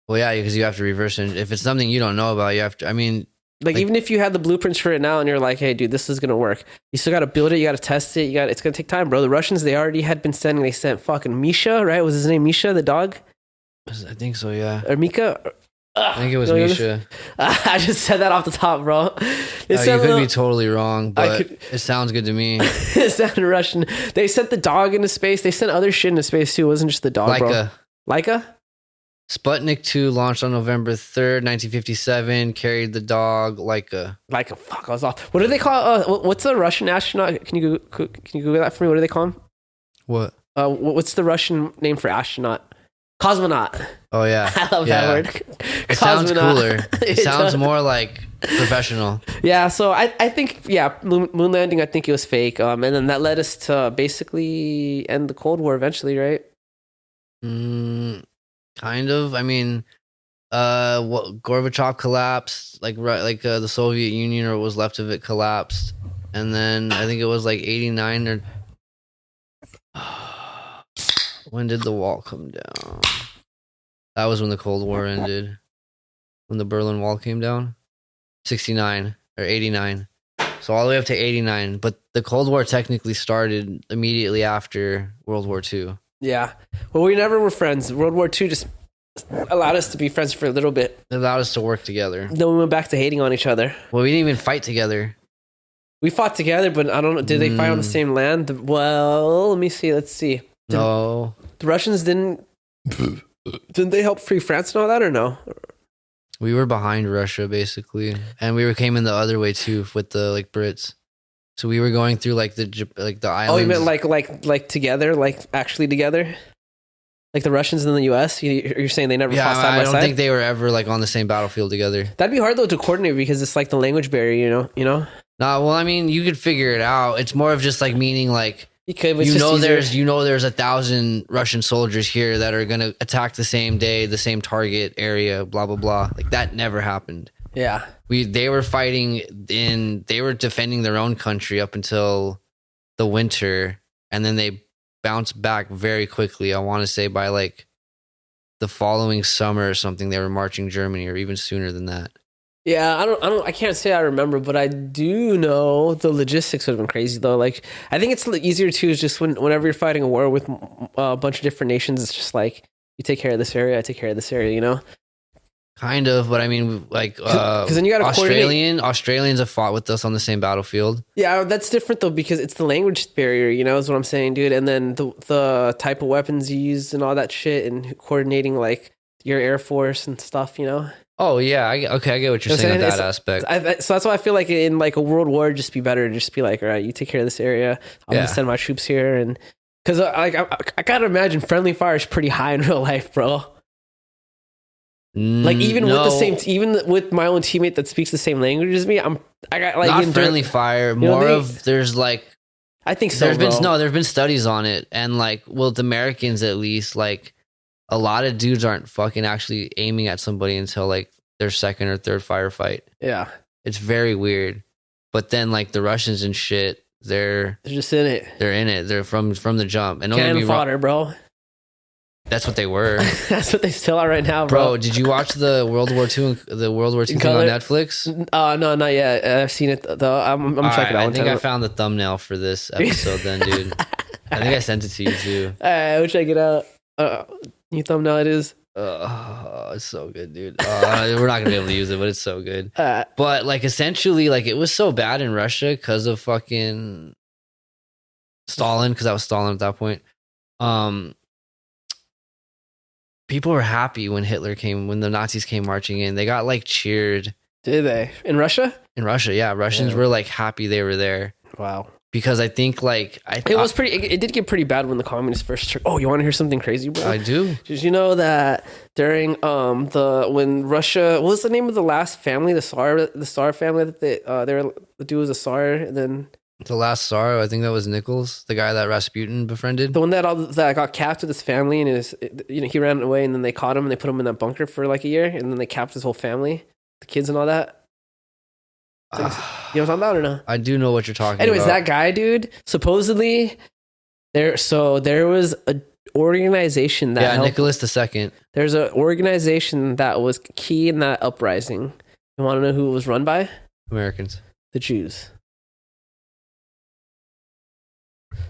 Well, yeah, because you have to reverse it. If it's something you don't know about, you have to, I mean... Like, even if you had the blueprints for it now and you're like, hey, dude, this is going to work. You still got to build it. You got to test it. It's going to take time, bro. The Russians, they already had been they sent fucking Misha, right? Was his name Misha, the dog? I think so, yeah. Or Mika? I think it was Misha. I just said that off the top, bro. You could be totally wrong, but it sounds good to me. It sounded Russian. They sent the dog into space. They sent other shit into space, too. It wasn't just the dog, bro. Laika? Sputnik 2 launched on November 3rd, 1957, carried the dog Laika. Fuck, I was off. What do they call, what's the Russian astronaut? Can you Google that for me? What do they call him? What? What's the Russian name for astronaut? Cosmonaut. Oh, yeah. I love that word. It sounds cooler. It sounds more like professional. Yeah, so I think, moon landing, I think it was fake. And then that led us to basically end the Cold War eventually, right? Kind of. I mean, Gorbachev collapsed, the Soviet Union, or what was left of it, collapsed, and then I think it was like 89 or when did the wall come down? That was when the Cold War ended. When the Berlin Wall came down, 69 or 89. So all the way up to 89, but the Cold War technically started immediately after World War II. Yeah. Well, we never were friends. World War II just allowed us to be friends for a little bit. It allowed us to work together. Then we went back to hating on each other. Well, we didn't even fight together. We fought together, but I don't know. Did they fight on the same land? Well, let me see. Let's see. No. The Russians didn't Didn't they help free France and all that, or no? We were behind Russia basically, and we came in the other way too with the like Brits. So we were going through like the islands. Oh, you meant like together, like actually together, like the Russians and the U.S. You're saying they never fought side by I don't side? think they were ever like on the same battlefield together. That'd be hard though to coordinate because it's like the language barrier, you know. Nah, well, I mean, you could figure it out. It's more of just like meaning like You could. It's there's 1,000 Russian soldiers here that are gonna attack the same day, the same target area, blah blah blah. Like that never happened. Yeah. They were defending their own country up until the winter, and then they bounced back very quickly. I want to say by like the following summer or something, they were marching Germany, or even sooner than that. Yeah, I can't say I remember, but I do know the logistics would have been crazy though. Like, I think it's easier too, is just whenever you're fighting a war with a bunch of different nations, it's just like, you take care of this area, I take care of this area, you know? Kind of, but I mean, like, because then you got Australians have fought with us on the same battlefield. Yeah, that's different though, because it's the language barrier, you know, is what I'm saying, dude. And then the type of weapons you use and all that shit, and coordinating like your Air Force and stuff, you know? Oh yeah, I get what you're saying on that aspect. So that's why I feel like in like a world war, just be better to just be like, all right, you take care of this area. I'm gonna send my troops here, and because I gotta imagine friendly fire is pretty high in real life, bro. Like even with my own teammate that speaks the same language as me, I got like not friendly fire. There's like, I think so. There've been studies on it, and like, well, the Americans at least, like, a lot of dudes aren't fucking actually aiming at somebody until like their second or third firefight. Yeah. It's very weird. But then like the Russians and shit, they're just in it. They're in it. They're from the jump. And cannon fodder, bro. That's what they were. That's what they still are right now, bro. Bro, did you watch the World War II thing on Netflix? No, not yet. I've seen it though. I'm checking it out. I think I found the thumbnail for this episode then, dude. I think I sent it to you too. We'll check it out. New thumbnail it is. It's so good, dude. We're not gonna be able to use it, but it's so good. But like, essentially, like, it was so bad in Russia because of fucking Stalin, because I was Stalin at that point. People were happy when the Nazis came marching in. They got like cheered. Did they? In Russia? In Russia, yeah. Russians were like happy they were there. Wow. Because I think like it did get pretty bad when the communists first took. Oh, you want to hear something crazy, bro? I do. Did you know that during when Russia, what was the name of the last family, the Tsar family, that the dude was a Tsar, and then the last Tsar, I think that was Nichols, the guy that Rasputin befriended. The one that got capped with his family, and he ran away, and then they caught him and they put him in that bunker for like a year, and then they capped his whole family, the kids and all that. You know what I'm talking about or no? I do know what you're talking about. Anyways, that guy, dude, supposedly there was a organization that helped. Nicholas II. There's an organization that was key in that uprising. You want to know who it was run by? Americans. The Jews.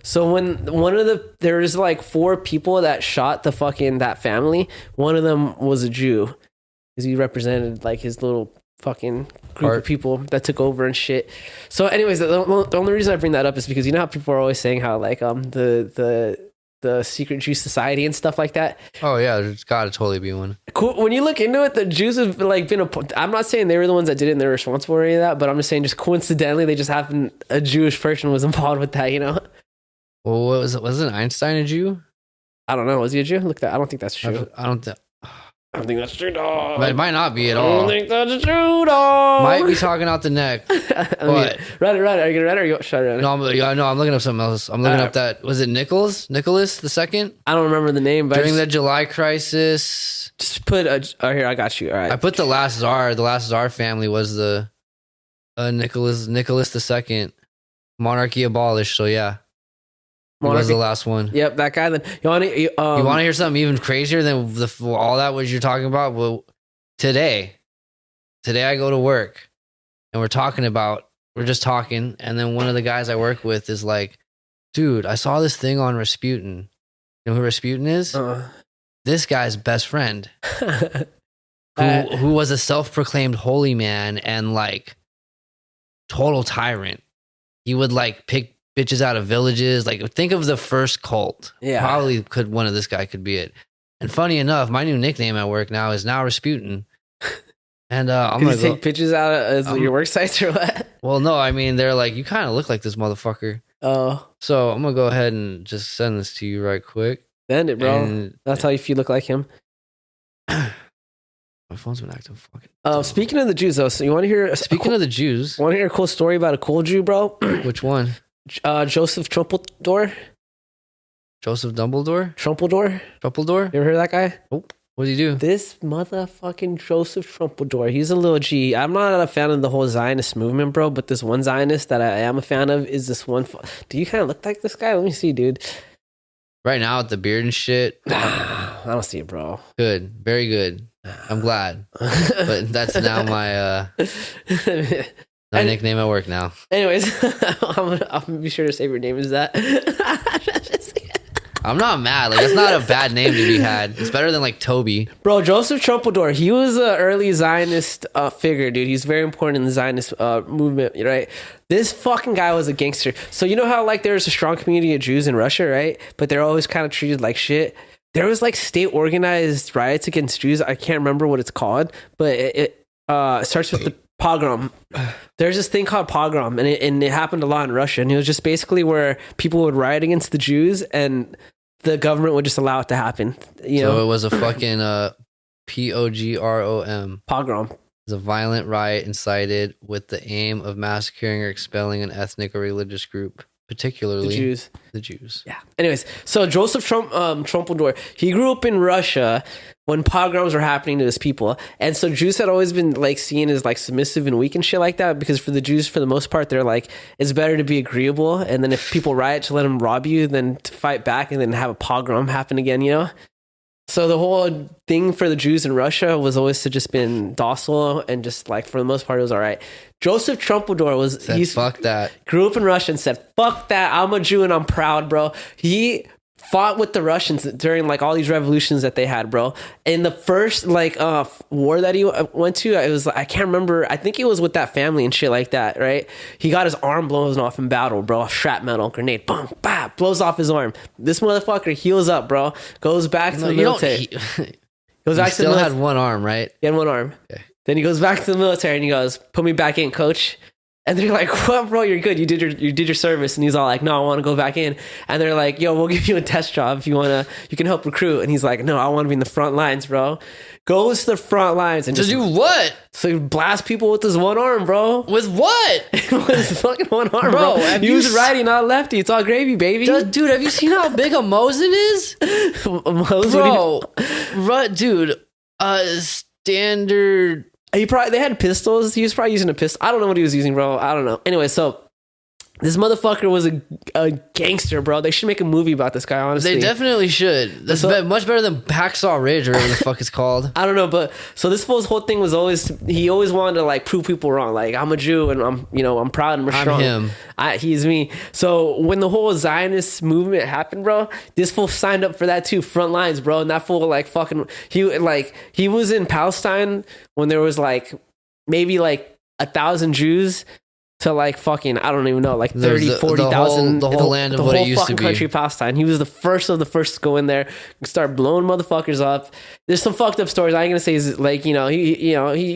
So when there was like 4 people that shot that family, one of them was a Jew, because he represented like his little fucking group of people that took over and shit. So anyways, the only reason I bring that up is because you know how people are always saying how like the secret Jew society and stuff like that. Oh yeah, there's gotta totally be one. Cool. When you look into it, the Jews have like been I'm not saying they were the ones that did it and they're responsible for any of that, but I'm just saying just coincidentally they just happened a Jewish person was involved with that, you know. Well, what was it? Wasn't Einstein a Jew? I don't know. Was he a Jew? Look, I don't think that's true. I don't think that's true, dog. It might not be at all. I don't think that's true, dog. Might be talking out the neck. But Read it. Are you gonna read it or you shut it? No, I'm looking up something else. I'm looking up that, was it Nicholas II? I don't remember the name, but during the July crisis. Just put here, I got you. All right. I put the last Tsar. The last Tsar family was the Nicholas II. Monarchy abolished, so yeah. Was the last one. Yep, that guy. Then you want to hear something even crazier than all that what you're talking about? Well, today I go to work and we're just talking, and then one of the guys I work with is like, dude, I saw this thing on Rasputin. You know who Rasputin is? This guy's best friend, who was a self-proclaimed holy man and like total tyrant. He would like pick bitches out of villages. Like, think of the first cult. Yeah. Probably one of this guy could be it. And funny enough, my new nickname at work now is Now Rasputin. And I'm Did gonna you take pictures out of your work sites or what? Well, no, I mean they're like, you kind of look like this motherfucker. Oh, So I'm gonna go ahead and just send this to you right quick. send it, bro. And That's how you look like him. my phone's been acting fucking. Speaking of the Jews, though, so you want to hear? Speaking of the Jews, want to hear a cool story about a cool Jew, bro? which one? Joseph Trumpeldor. Joseph Dumbledore? Trumpeldor. Trumpeldor? You ever heard of that guy? Nope. What did he do? This motherfucking Joseph Trumpeldor. He's a little G. I'm not a fan of the whole Zionist movement, bro, but this one Zionist that I am a fan of is this one. Do you kind of look like this guy? Let me see, dude. Right now with the beard and shit. I don't see it, bro. Good. Very good. I'm glad. But that's now my nickname at work now. Anyways, I'm gonna be sure to save your name as that. I'm not mad. Like, it's not a bad name to be had. It's better than like Toby. Bro, Joseph Trumpeldor, he was an early Zionist figure, dude. He's very important in the Zionist movement, right? This fucking guy was a gangster. So you know how like there's a strong community of Jews in Russia, right? But they're always kind of treated like shit. There was like state organized riots against Jews. I can't remember what it's called, but it starts with the pogrom. There's this thing called pogrom, and it happened a lot in Russia. And it was just basically where people would riot against the Jews, and the government would just allow it to happen. You know, it was a fucking POGROM. Pogrom. It's a violent riot incited with the aim of massacring or expelling an ethnic or religious group, particularly the Jews. Yeah. Anyways, so Joseph Trumpeldor, he grew up in Russia when pogroms were happening to his people, and so Jews had always been like seen as like submissive and weak and shit like that, because for the Jews, for the most part, they're like, it's better to be agreeable, and then if people riot, to let them rob you than to fight back and then have a pogrom happen again, you know. So the whole thing for the Jews in Russia was always to just been docile and just like, for the most part, it was all right. Joseph Trumpeldor fuck that. Grew up in Russia and said, fuck that. I'm a Jew and I'm proud, bro. He fought with the Russians during like all these revolutions that they had, bro. In the first like war that he went to, it was like, I can't remember. I think it was with that family and shit like that, right? He got his arm blown off in battle, bro. Shrapnel grenade, boom, bah, blows off his arm. This motherfucker heals up, bro. Goes back to the military. Goes back to the military. Had one arm, right? He had one arm. Okay. Then he goes back to the military and he goes, "Put me back in, coach." And they're like, "What, bro? You're good. You did your service." And he's all like, "No, I want to go back in." And they're like, "Yo, we'll give you a test job if you wanna. You can help recruit." And he's like, "No, I want to be in the front lines, bro." Goes to the front lines and to do what? So he blasts people with his one arm, bro. With what? With his fucking one arm, bro. He was righty, not lefty. It's all gravy, baby. Dude, have you seen how big a Mosin is? Bro, dude. Standard. They had pistols. He was probably using a pistol. I don't know what he was using, bro. I don't know. Anyway, so this motherfucker was a gangster, bro. They should make a movie about this guy, honestly. They definitely should. That's much better than Hacksaw Ridge or whatever the fuck it's called. I don't know, but so this fool's whole thing was he always wanted to like prove people wrong. Like, I'm a Jew and I'm proud and I'm strong. I'm him. He's me. So when the whole Zionist movement happened, bro, this fool signed up for that too, front lines, bro. And that fool like fucking he was in Palestine when there was like maybe like 1,000 Jews to like fucking, I don't even know, like 30, 40,000. The whole land of what it used to be. Country Palestine. He was the first of the first to go in there and start blowing motherfuckers up. There's some fucked up stories. I ain't gonna say is like, he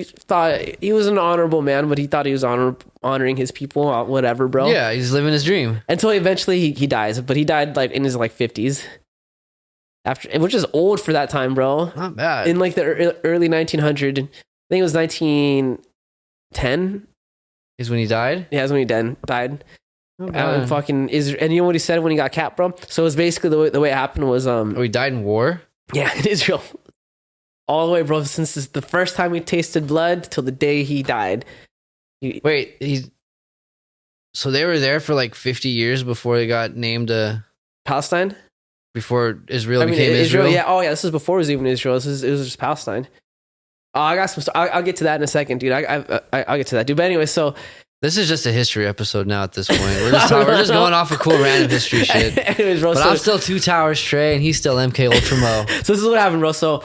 thought he was an honorable man, but he thought he was honoring his people, whatever, bro. Yeah, he's living his dream. Until eventually he dies, but he died like in his like 50s. Which is old for that time, bro. Not bad. In like the early 1900s. I think it was 1910. Is when he died? Yeah, that's when he died. And fucking and you know what he said when he got capped, bro? So it was basically the way it happened was he died in war? Yeah, in Israel. All the way, bro, since the first time he tasted blood till the day he died. So they were there for like 50 years before they got named Palestine? Before Israel became Israel? Yeah. Oh yeah, this is before it was even Israel. It was just Palestine. Oh, I got some. I'll get to that in a second, dude. I'll get to that, dude. But anyway, so this is just a history episode now. At this point, we're just going off of cool random history shit. Anyways, bro, but I'm still 2 Towers Trey, and he's still MK Ultra Mo. So this is what happened, bro. So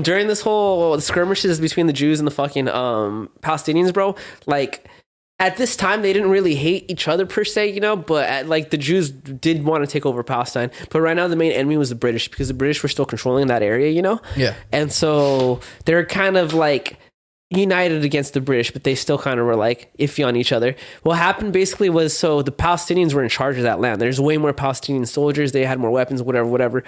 during this whole skirmishes between the Jews and the fucking Palestinians, bro, like at this time they didn't really hate each other per se, but like the Jews did want to take over Palestine. But right now the main enemy was the British because the British were still controlling that area, Yeah. And so they're kind of like united against the British, but they still kind of were like iffy on each other. What happened basically was, so the Palestinians were in charge of that land. There's way more Palestinian soldiers. They had more weapons, whatever.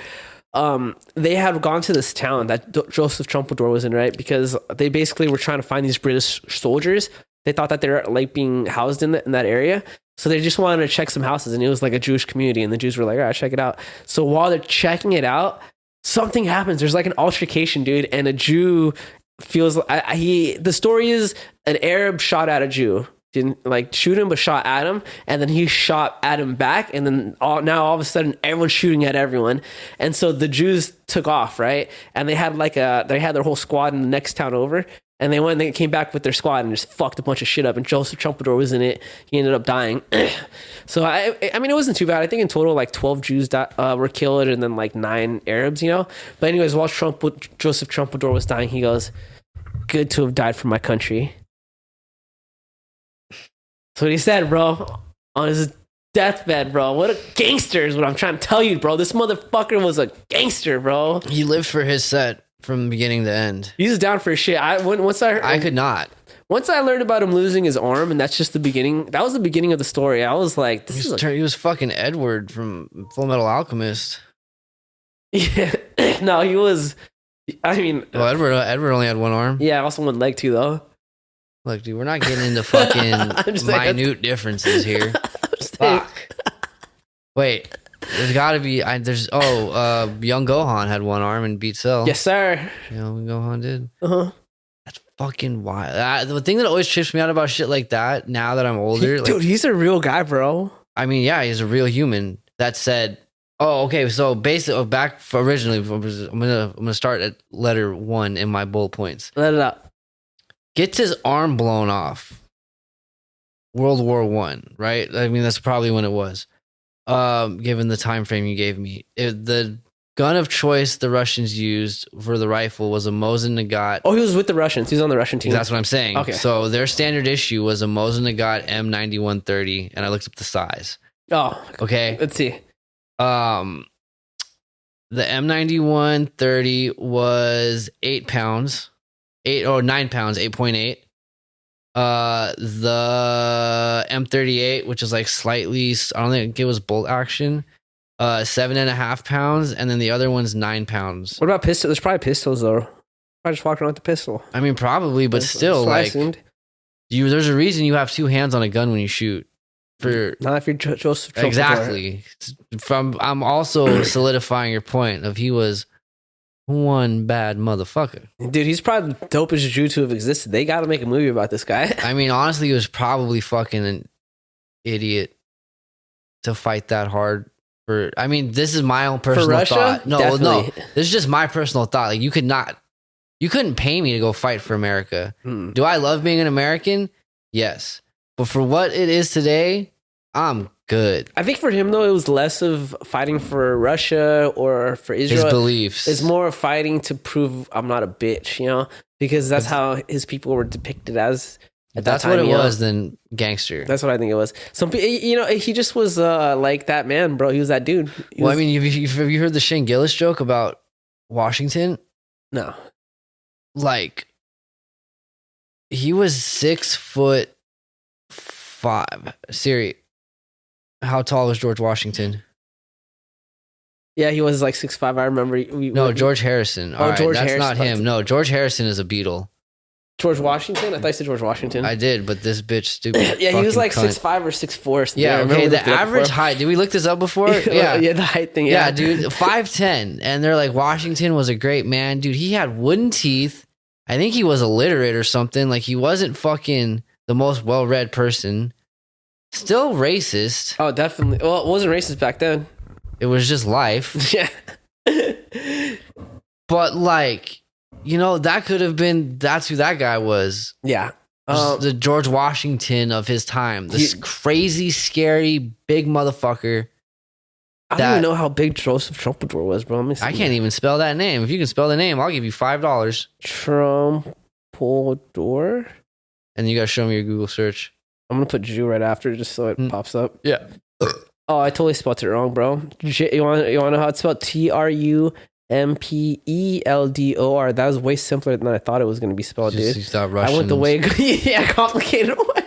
They had gone to this town that Joseph Trumpeldor was in, right? Because they basically were trying to find these British soldiers. They thought that they were like being housed in that area. So they just wanted to check some houses, and it was like a Jewish community, and the Jews were like, all right, check it out. So while they're checking it out, something happens. There's like an altercation, dude, and a Jew feels the story is an Arab shot at a Jew, didn't like shoot him but shot at him, and then he shot at him back, and then now all of a sudden everyone's shooting at everyone, and so the Jews took off, right? And they had their whole squad in the next town over, and they came back with their squad and just fucked a bunch of shit up, and Joseph Trumpeldor was in it. He ended up dying. So I mean it wasn't too bad. I think in total like 12 Jews were killed, and then like 9 Arabs, but anyways, while Joseph Trumpeldor was dying, he goes, "Good to have died for my country." That's what he said, bro, on his deathbed, bro. What a gangster is what I'm trying to tell you, bro. This motherfucker was a gangster, bro. He lived for his set from beginning to end. He's down for his shit. I could not. Once I learned about him losing his arm, and that's just the beginning. That was the beginning of the story. I was like, he was fucking Edward from Full Metal Alchemist. Yeah, no, he was. I mean, well, Edward only had one arm. Yeah, also one leg too, though. Look, dude, we're not getting into fucking minute differences here. Fuck. Wait, there's got to be. Young Gohan had one arm and beat Cell. Yes, sir. Young Gohan did. That's fucking wild. The thing that always trips me out about shit like that, now that I'm older, dude, he's a real guy, bro. I mean, yeah, he's a real human. That said, okay. So basically, back for originally, I'm gonna start at letter 1 in my bullet points. Let it out. Gets his arm blown off. World War I, right? I mean, that's probably when it was. Given the time frame you gave me, the gun of choice the Russians used for the rifle was a Mosin Nagant. Oh, he was with the Russians. He was on the Russian team. That's what I'm saying. Okay. So their standard issue was a Mosin Nagant M9130, and I looked up the size. Oh, okay. Let's see. The M9130 was 8 pounds. 9 pounds, 8.8. The M38, which is like slightly, I don't think it was bolt action, 7.5 pounds, and then the other one's 9 pounds. What about pistols? There's probably pistols though. I just walked around with the pistol. I mean, probably, but still, like, there's a reason you have 2 hands on a gun when you shoot. Not if you're Joseph Trumpeldor. Exactly. I'm also solidifying your point of he was one bad motherfucker. Dude, he's probably the dopest Jew to have existed. They got to make a movie about this guy. I mean, honestly, he was probably fucking an idiot to fight that hard for. I mean, this is my own personal thought. No, this is just my personal thought. Like, you couldn't pay me to go fight for America. Do I love being an American? Yes. But for what it is today, I'm good. I think for him, though, it was less of fighting for Russia or for Israel. His beliefs. It's more of fighting to prove I'm not a bitch, because that's how his people were depicted as at that time. That's what it was, then gangster. That's what I think it was. He just was like that man, bro. He was that dude. I mean, have you heard the Shane Gillis joke about Washington? No. Like, he was 6'5". Siri, how tall was George Washington? Yeah, he was like 6'5". I remember. George Harrison. George Harrison. That's not him. No, George Harrison is a Beatle. George Washington? I thought you said George Washington. I did, but this bitch stupid. Yeah, he was like 6'5" or 6'4". Yeah, okay. The average height. Did we look this up before? Yeah, yeah, the height thing. Yeah, dude, 5'10", and they're like, Washington was a great man, dude. He had wooden teeth. I think he was illiterate or something. Like, he wasn't fucking the most well-read person. Still racist. Oh, definitely. Well, it wasn't racist back then. It was just life. Yeah. But, like, that could have been, that's who that guy was. Yeah. The George Washington of his time. This crazy, scary, big motherfucker. I don't even know how big Joseph Trumpeldor was, bro. I can't even spell that name. If you can spell the name, I'll give you $5. Trumpeldor? And you got to show me your Google search. I'm gonna put Jew right after just so it pops up. Yeah. Oh, I totally spelled it wrong, bro. You want to know how it's spelled? TRUMPELDOR. That was way simpler than I thought it was gonna be spelled, dude. I went the way complicated way.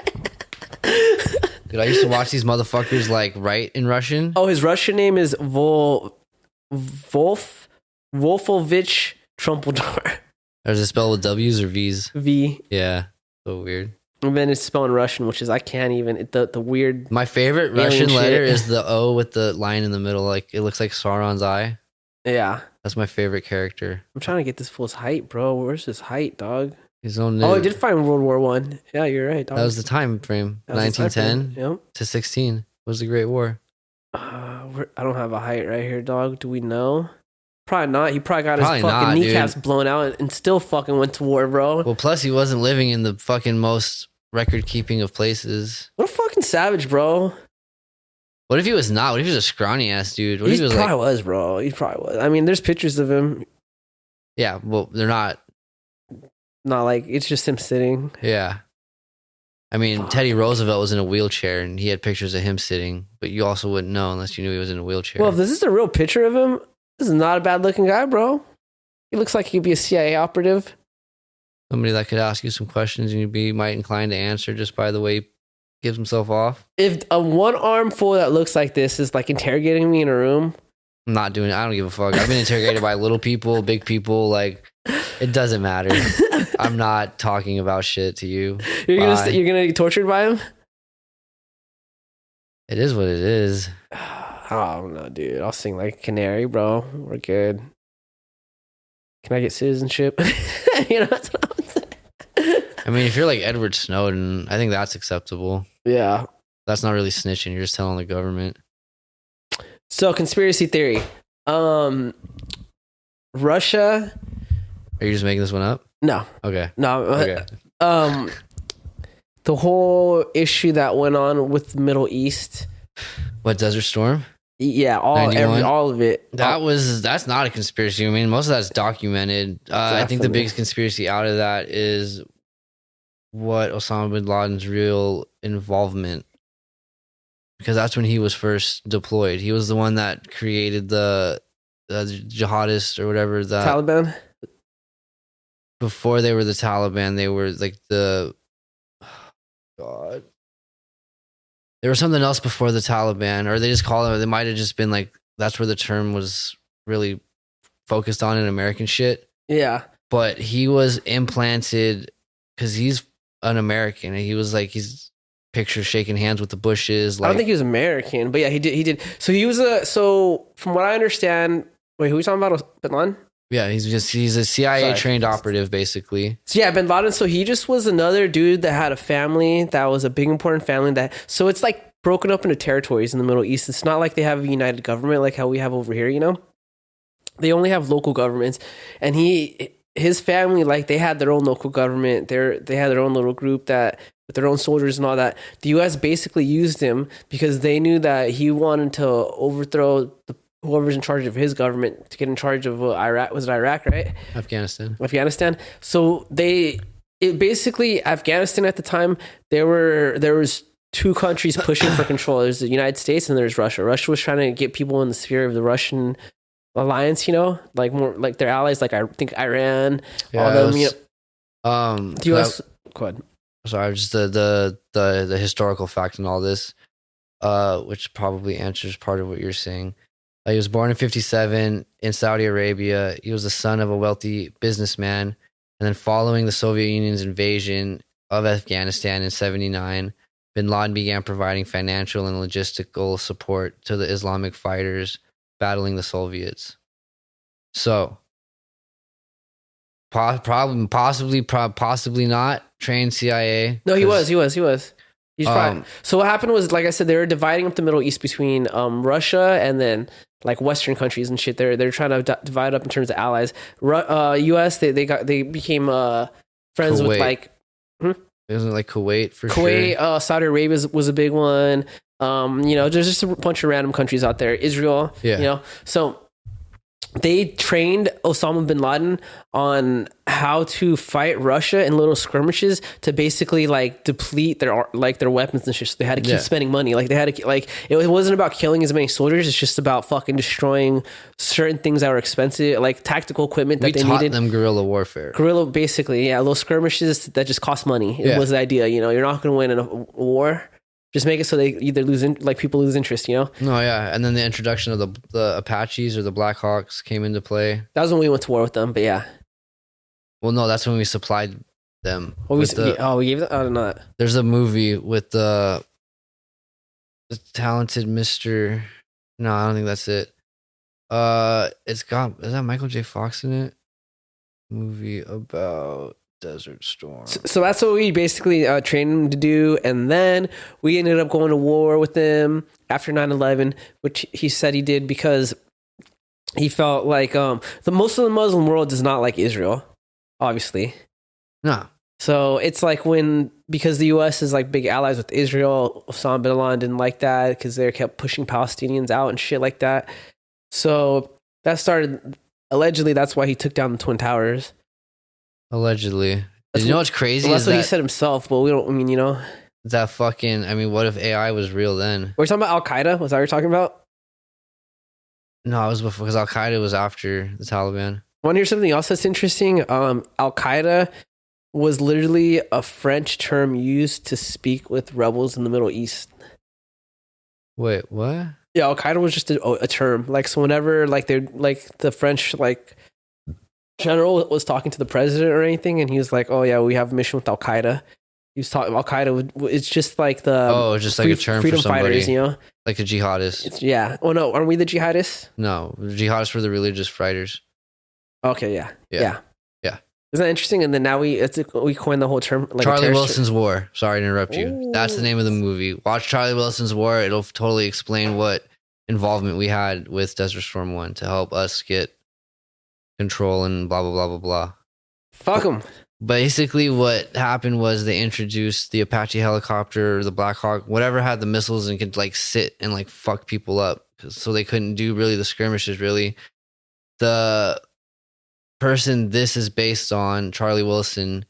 Dude, I used to watch these motherfuckers like write in Russian. Oh, his Russian name is Wolfovich Trumpeldor. Or is it spelled with W's or V's? V. Yeah. So weird. And then it's spelled in Russian, which is I can't even the weird. My favorite Russian letter is the O with the line in the middle. Like it looks like Sauron's eye. Yeah. That's my favorite character. I'm trying to get this fool's height, bro. Where's his height, dog? His own. Oh, I did find World War One. Yeah, you're right, dog. That was the time frame. 1910 to 16 was the Great War. I don't have a height right here, dog. Do we know? Probably not. He probably got his fucking kneecaps blown out and still fucking went to war, bro. Well, plus he wasn't living in the fucking most record-keeping of places. What a fucking savage, bro. What if he was not? What if he was a scrawny ass dude? What He if he was probably like, was, bro. He probably was. I mean, there's pictures of him. yeah, well, they're not. Not like it's just him sitting. Yeah. I mean, Teddy Roosevelt was in a wheelchair and he had pictures of him sitting, but you also wouldn't know unless you knew he was in a wheelchair. Well, if this is a real picture of him, this is not a bad looking guy, bro. He looks like he could be a CIA operative. Somebody that could ask you some questions and you'd be might inclined to answer just by the way he gives himself off. If a one arm fool that looks like this is like interrogating me in a room, I'm not doing it. I don't give a fuck. I've been interrogated by little people, big people. Like, it doesn't matter. I'm not talking about shit to you. You're gonna be tortured by him? It is what it is. I don't know, dude. I'll sing like Canary, bro. We're good. Can I get citizenship? You know what I'm saying? I mean, if you're like Edward Snowden, I think that's acceptable. Yeah. That's not really snitching. You're just telling the government. So, conspiracy theory. Russia. Are you just making this one up? No. Okay. No. Okay. The whole issue that went on with the Middle East. What, Desert Storm? Yeah, all of it. That's not a conspiracy. I mean, most of that's documented. I think the biggest conspiracy out of that is what Osama bin Laden's real involvement, because that's when he was first deployed. He was the one that created the jihadists or whatever. That Taliban. Before they were the Taliban, they were like the God. There was something else before the Taliban, or they just call it. They might have just been like that's where the term was really focused on in American shit. Yeah, but he was implanted because he's an American, and he was like he's picture shaking hands with the Bushes. Like, I don't think he was American, but yeah, he did. So he was so from what I understand. Wait, who are we talking about? Bin Laden? Yeah, he's a CIA trained operative, basically. So yeah, Bin Laden. So he just was another dude that had a family that was a big important family. So it's like broken up into territories in the Middle East. It's not like they have a united government like how we have over here. You know, they only have local governments, and his family, like, they had their own local government. They had their own little group that with their own soldiers and all that. The U.S. basically used him because they knew that he wanted to overthrow whoever's in charge of his government to get in charge of Iraq. Was it Iraq, right? Afghanistan. So Afghanistan at the time, there was two countries pushing for control. There's the United States and there's Russia. Russia was trying to get people in the sphere of the Russian alliance, you know, like more like their allies, like I think Iran, all them. You know, the U.S. Go ahead. Sorry, just the historical fact and all this, which probably answers part of what you're saying. He was born in 1957 in Saudi Arabia. He was the son of a wealthy businessman. And then following the Soviet Union's invasion of Afghanistan in 1979, bin Laden began providing financial and logistical support to the Islamic fighters battling the Soviets. So, possibly not trained CIA. No, he was. He's fine. So what happened was, like I said, they were dividing up the Middle East between Russia and then like Western countries and shit. They're trying to divide up in terms of allies. U.S. They became friends Kuwait. with like. Isn't it like Kuwait for Kuwait, sure? Saudi Arabia was a big one. You know, there's just a bunch of random countries out there. Israel, yeah. You know, so they trained Osama bin Laden on how to fight Russia in little skirmishes to basically like deplete their weapons and shit. So they had to keep spending money. Like they had to like it wasn't about killing as many soldiers. It's just about fucking destroying certain things that were expensive, like tactical equipment that they needed. We taught them guerrilla warfare. Guerrilla, basically, yeah, little skirmishes that just cost money. It was the idea. You know, you're not going to win in a war. Just make it so they either people lose interest, you know? No, yeah. And then the introduction of the Apaches or the Blackhawks came into play. That was when we went to war with them, but yeah. Well, no, that's when we supplied them. Well, we gave them? I don't know. There's a movie with the talented Mr. No, I don't think that's it. Is that Michael J. Fox in it? Movie about Desert Storm. So that's what we basically trained him to do, and then we ended up going to war with them after 9/11, which he said he did because he felt like the most of the Muslim world does not like Israel, obviously. No. So it's like because the U.S. is like big allies with Israel, Osama bin Laden didn't like that because they kept pushing Palestinians out and shit like that. So that started, allegedly, that's why he took down the Twin Towers. Allegedly. You know what's crazy? Well, that's what he said himself, but we don't, I mean, you know. That fucking, I mean, what if AI was real then? We're talking about Al Qaeda? Was that what you're talking about? No, it was before, because Al Qaeda was after the Taliban. Want to hear something else that's interesting? Al Qaeda was literally a French term used to speak with rebels in the Middle East. Wait, what? Yeah, Al Qaeda was just a term. Like, so whenever like the French like general was talking to the president or anything, and he was like, "Oh yeah, we have a mission with Al Qaeda." He was talking Al Qaeda. It's just like the just like a term freedom for somebody, fighters, you know, like a jihadist. Yeah. Oh no, aren't we the jihadists? No, jihadists were the religious fighters. Okay, yeah. Isn't that interesting? And then now we coined the whole term. Like Charlie Wilson's War. Sorry to interrupt you. Ooh. That's the name of the movie. Watch Charlie Wilson's War. It'll totally explain what involvement we had with Desert Storm 1 to help us get control and blah, blah, blah, blah, blah. Fuck them. Basically, what happened was they introduced the Apache helicopter, the Black Hawk, whatever had the missiles and could like sit and like fuck people up. So they couldn't do really the skirmishes, really. The person this is based on, Charlie Wilson,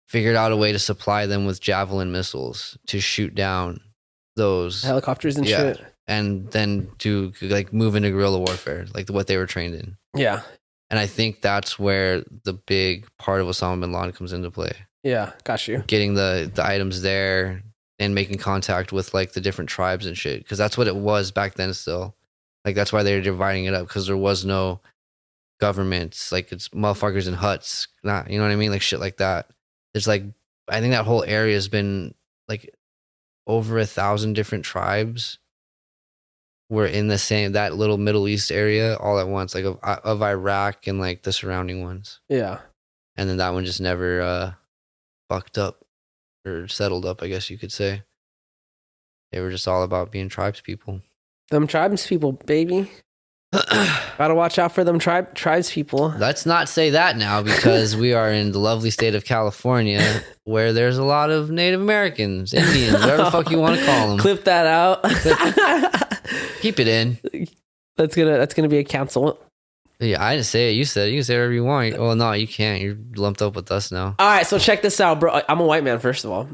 figured out a way to supply them with Javelin missiles to shoot down those helicopters and shit. And then to like move into guerrilla warfare, like what they were trained in. Yeah. And I think that's where the big part of Osama bin Laden comes into play. Yeah, got you. Getting the items there and making contact with like the different tribes and shit. Because that's what it was back then still. Like that's why they were dividing it up, because there was no governments. Like it's motherfuckers in huts. Not, you know what I mean? Like shit like that. It's like, I think that whole area has been like over 1,000 different tribes were in the same, that little Middle East area all at once, like of Iraq and like the surrounding ones. Yeah. And then that one just never fucked up or settled up, I guess you could say. They were just all about being tribes people. Them tribes people, baby. Gotta watch out for them tribes people. Let's not say that now, because we are in the lovely state of California where there's a lot of Native Americans, Indians, whatever the fuck you want to call them. Clip that out. Keep it in. That's gonna be a cancel. Yeah, I didn't say it. You said it. You can say whatever you want. Well, no, you can't. You're lumped up with us now. All right, so check this out, bro. I'm a white man, first of all.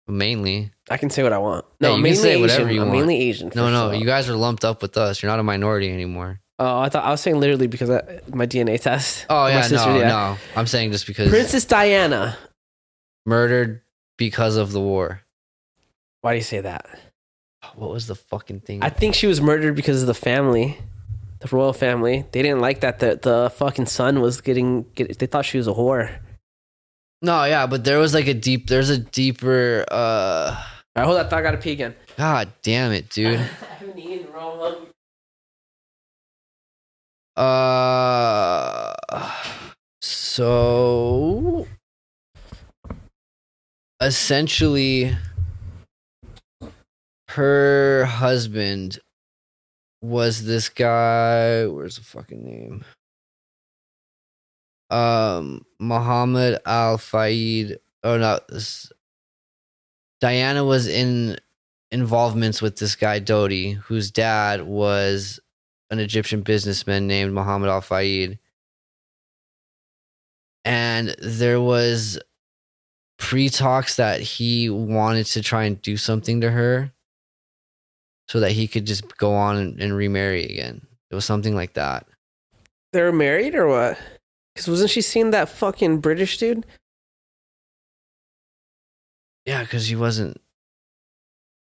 Mainly. I can say what I want. No, you mainly can say Asian. whatever you want. Mainly Asian. No, you guys are lumped up with us. You're not a minority anymore. Oh, I thought I was saying literally because my DNA test. Oh yeah, no. I'm saying just because Princess Diana murdered because of the war. Why do you say that? What was the fucking thing? I think she was murdered because of the family, the royal family. They didn't like that the fucking son was getting. They thought she was a whore. No, yeah, but there's a deeper. All right, hold that thought. I gotta pee again. God damn it, dude. So essentially her husband was this guy, where's the fucking name? Muhammad Al Fayed. Oh no, Diana was in involvements with this guy Dodi, whose dad was an Egyptian businessman named Muhammad Al Fayed. And there was pre-talks that he wanted to try and do something to her so that he could just go on and remarry again. It was something like that. They're married or what? Because wasn't she seeing that fucking British dude? Yeah, because she wasn't.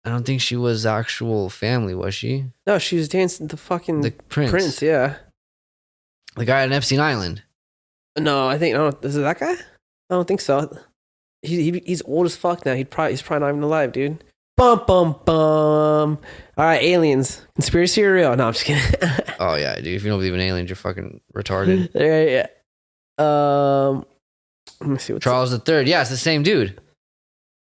I don't think she was actual family, was she? No, she was dancing the fucking The prince. yeah. The guy on Epstein Island. No, I think is it that guy? I don't think so. He's old as fuck now. He's probably not even alive, dude. Bum bum bum. All right, aliens, conspiracy or real? No, I'm just kidding. Oh yeah, dude. If you don't believe in aliens, you're fucking retarded. Yeah. Let me see. Charles III. Yeah, it's the same dude.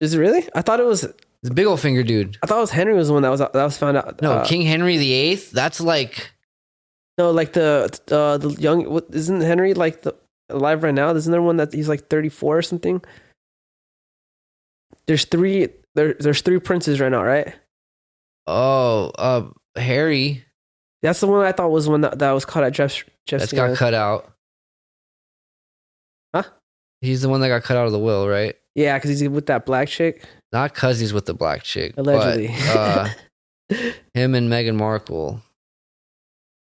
Is it really? I thought it was. The big old finger dude. I thought it was Henry was the one that was found out. No, King Henry VIII. That's like. No, like the young. What, isn't Henry like alive right now? Isn't there one that he's like 34 or something? There's three princes right now, right? Oh, Harry. That's the one I thought was one that was caught at Jeff's. That's got cut out. Huh? He's the one that got cut out of the will, right? Yeah, because he's with that black chick. Not because he's with the black chick. Allegedly. But, him and Meghan Markle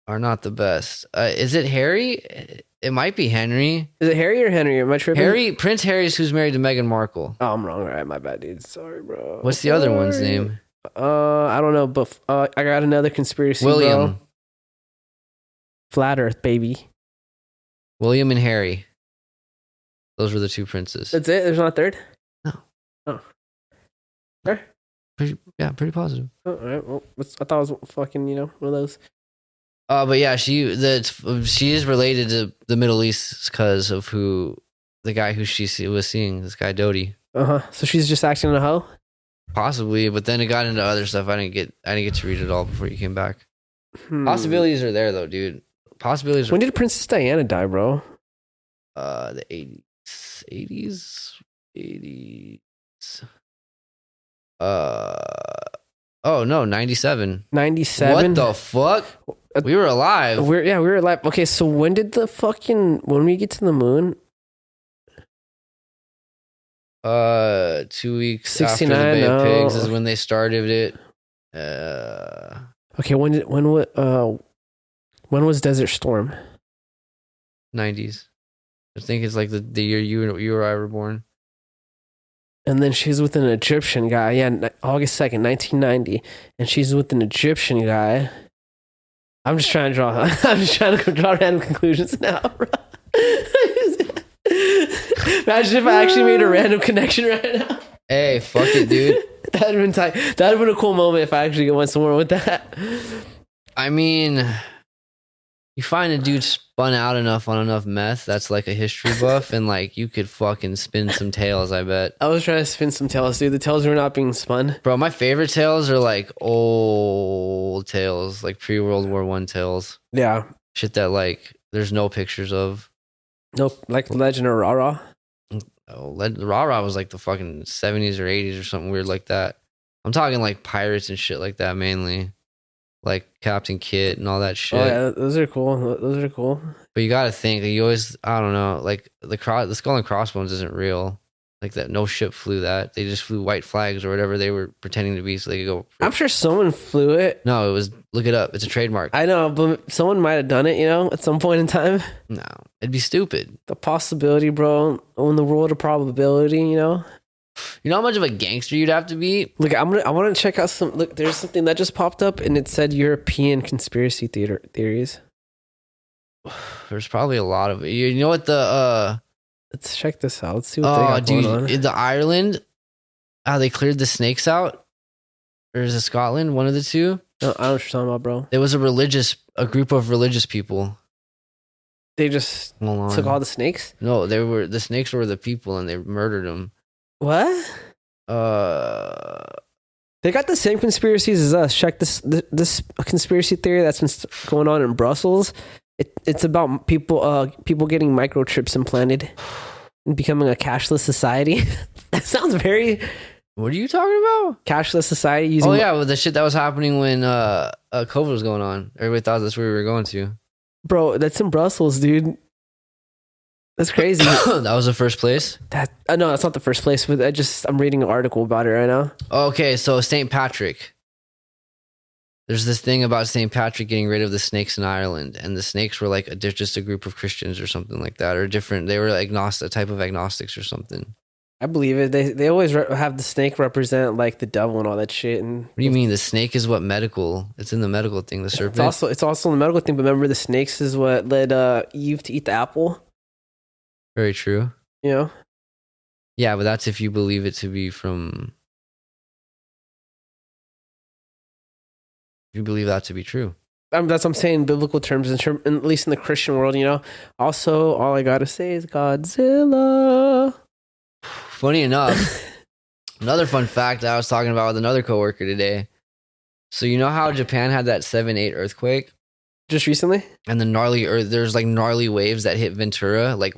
are not the best. Is it Harry? It might be Henry. Is it Harry or Henry? Am I tripping? Prince Harry's who's married to Meghan Markle. Oh, I'm wrong. All right, my bad, dude. Sorry, bro. What's the other one's name? I don't know, but I got another conspiracy. William. Bro. Flat Earth, baby. William and Harry. Those were the two princes. That's it? There's not a third? No. Oh. There? Pretty positive. Oh, all right. Well, I thought it was fucking, one of those. But yeah, she is related to the Middle East because of the guy who she was seeing, this guy Dodi. So she's just acting a hoe? Possibly, but then it got into other stuff. I didn't get to read it all before you came back. Possibilities are there though, dude. Possibilities. When did Princess Diana die, bro? The 80s. Oh no, 97. 97. What the fuck? We were alive. We were alive. Okay, so when we get to the moon? 2 weeks after the Bay of Pigs is when they started it. Okay, when was Desert Storm? 90s. I think it's like the year you or I were born. And then she's with an Egyptian guy. Yeah, August 2nd, 1990. And she's with an Egyptian guy. I'm just trying to draw random conclusions now, bro. Imagine if I actually made a random connection right now. Hey, fuck it, dude. That'd have been tight. That'd have been a cool moment if I actually went somewhere with that. I mean, you find a dude spun out enough on enough meth that's like a history buff, and like you could fucking spin some tales, I bet. I was trying to spin some tales, dude. The tales were not being spun. Bro, my favorite tales are like old tales, like pre-World War I tales. Yeah. Shit that like there's no pictures of. Nope, like Legend of Rara. Oh, Rara was like the fucking 70s or 80s or something weird like that. I'm talking like pirates and shit like that mainly. Like Captain Kidd and all that shit. Oh yeah, those are cool. But you gotta think, you always, I don't know, like the skull and crossbones isn't real. Like that, no ship flew that. They just flew white flags or whatever they were pretending to be so they could go. I'm sure someone flew it. No, it was, look it up. It's a trademark. I know, but someone might have done it, at some point in time. No, it'd be stupid. The possibility, bro, in the world of probability, You know how much of a gangster you'd have to be? Look, I want to check out some. Look, there's something that just popped up, and it said European conspiracy theories. There's probably a lot of it. You know what the Let's check this out. Let's see what they got going on. In the Ireland, how they cleared the snakes out, or is it Scotland? One of the two. No, I don't know what you're talking about, bro. There was a group of religious people. They just took all the snakes. No, the snakes were the people, and they murdered them. What? They got the same conspiracies as us. Check this conspiracy theory that's been going on in Brussels. It's about people getting microchips implanted and becoming a cashless society. That sounds very What are you talking about? Cashless society using. Oh yeah, with the shit that was happening when COVID was going on. Everybody thought that's where we were going to. Bro, that's in Brussels, dude. That's crazy. That was the first place? No, that's not the first place, but I'm reading an article about it right now. Okay, so St. Patrick. There's this thing about St. Patrick getting rid of the snakes in Ireland, and the snakes were like just a group of Christians or something like that, or different. They were agnostic, a type of agnostics or something. I believe it. They always have the snake represent like the devil and all that shit. And what do you mean? The snake is what medical? It's in the medical thing. The serpent. It's also in the medical thing. But remember, the snakes is what led Eve to eat the apple. Very true. You know. Yeah, but that's if you believe it to be from. If you believe that to be true. That's what I'm saying in biblical terms, at least in the Christian world, you know. Also, all I gotta say is Godzilla. Funny enough, another fun fact I was talking about with another coworker today. So you know how Japan had that 7.8 earthquake? Just recently? And the there's like gnarly waves that hit Ventura, like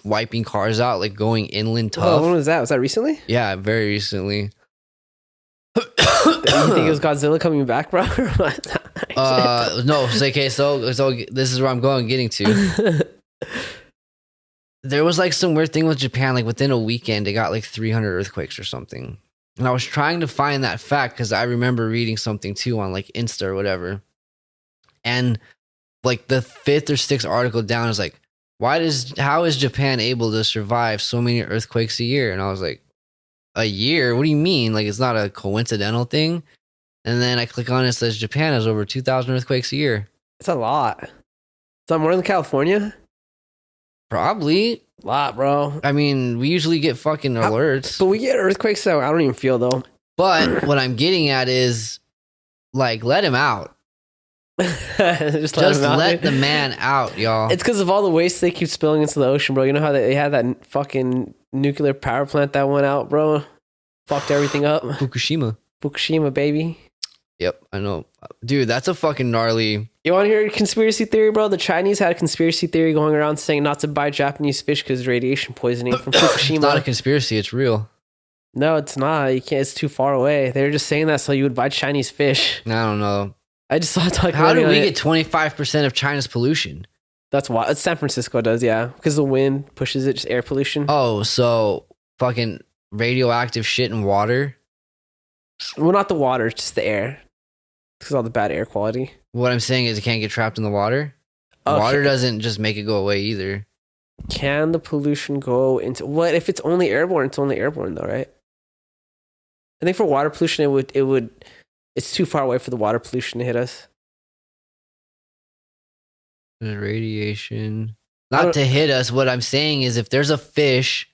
wiping cars out, like going inland tough. Oh, when was that? Was that recently? Yeah, very recently. You think it was Godzilla coming back, bro? No, okay, so this is where I'm getting to. There was like some weird thing with Japan, like within a weekend, it got like 300 earthquakes or something. And I was trying to find that fact because I remember reading something too on like Insta or whatever. And like the 5th or 6th article down is like, how is Japan able to survive so many earthquakes a year? And I was like, a year? What do you mean? Like, it's not a coincidental thing? And then I click on it, it says Japan has over 2,000 earthquakes a year. It's a lot. Is that more than California? Probably. A lot, bro. I mean, we usually get fucking alerts. But we get earthquakes that I don't even feel, though. But what I'm getting at is, like, let him out. Just let the man out, y'all. It's because of all the waste they keep spilling into the ocean, bro. You know how they had that fucking nuclear power plant that went out, bro? Fucked everything up. Fukushima, baby. Yep, I know. Dude, that's a fucking gnarly... You want to hear a conspiracy theory, bro? The Chinese had a conspiracy theory going around saying not to buy Japanese fish because radiation poisoning from Fukushima. It's not a conspiracy, it's real. No, it's not. You can't. It's too far away. They were just saying that so you would buy Chinese fish. I don't know. I just saw talking. How do we get 25% of China's pollution? That's why. San Francisco does, yeah. Because the wind pushes it, just air pollution. Oh, so fucking radioactive shit in water? Well, not the water, just the air. Because all the bad air quality. What I'm saying is it can't get trapped in the water. Okay. Water doesn't just make it go away either. Can the pollution go into... What if it's only airborne? It's only airborne though, right? I think for water pollution, it would... It's too far away for the water pollution to hit us. The radiation... Not to hit us. What I'm saying is if there's a fish...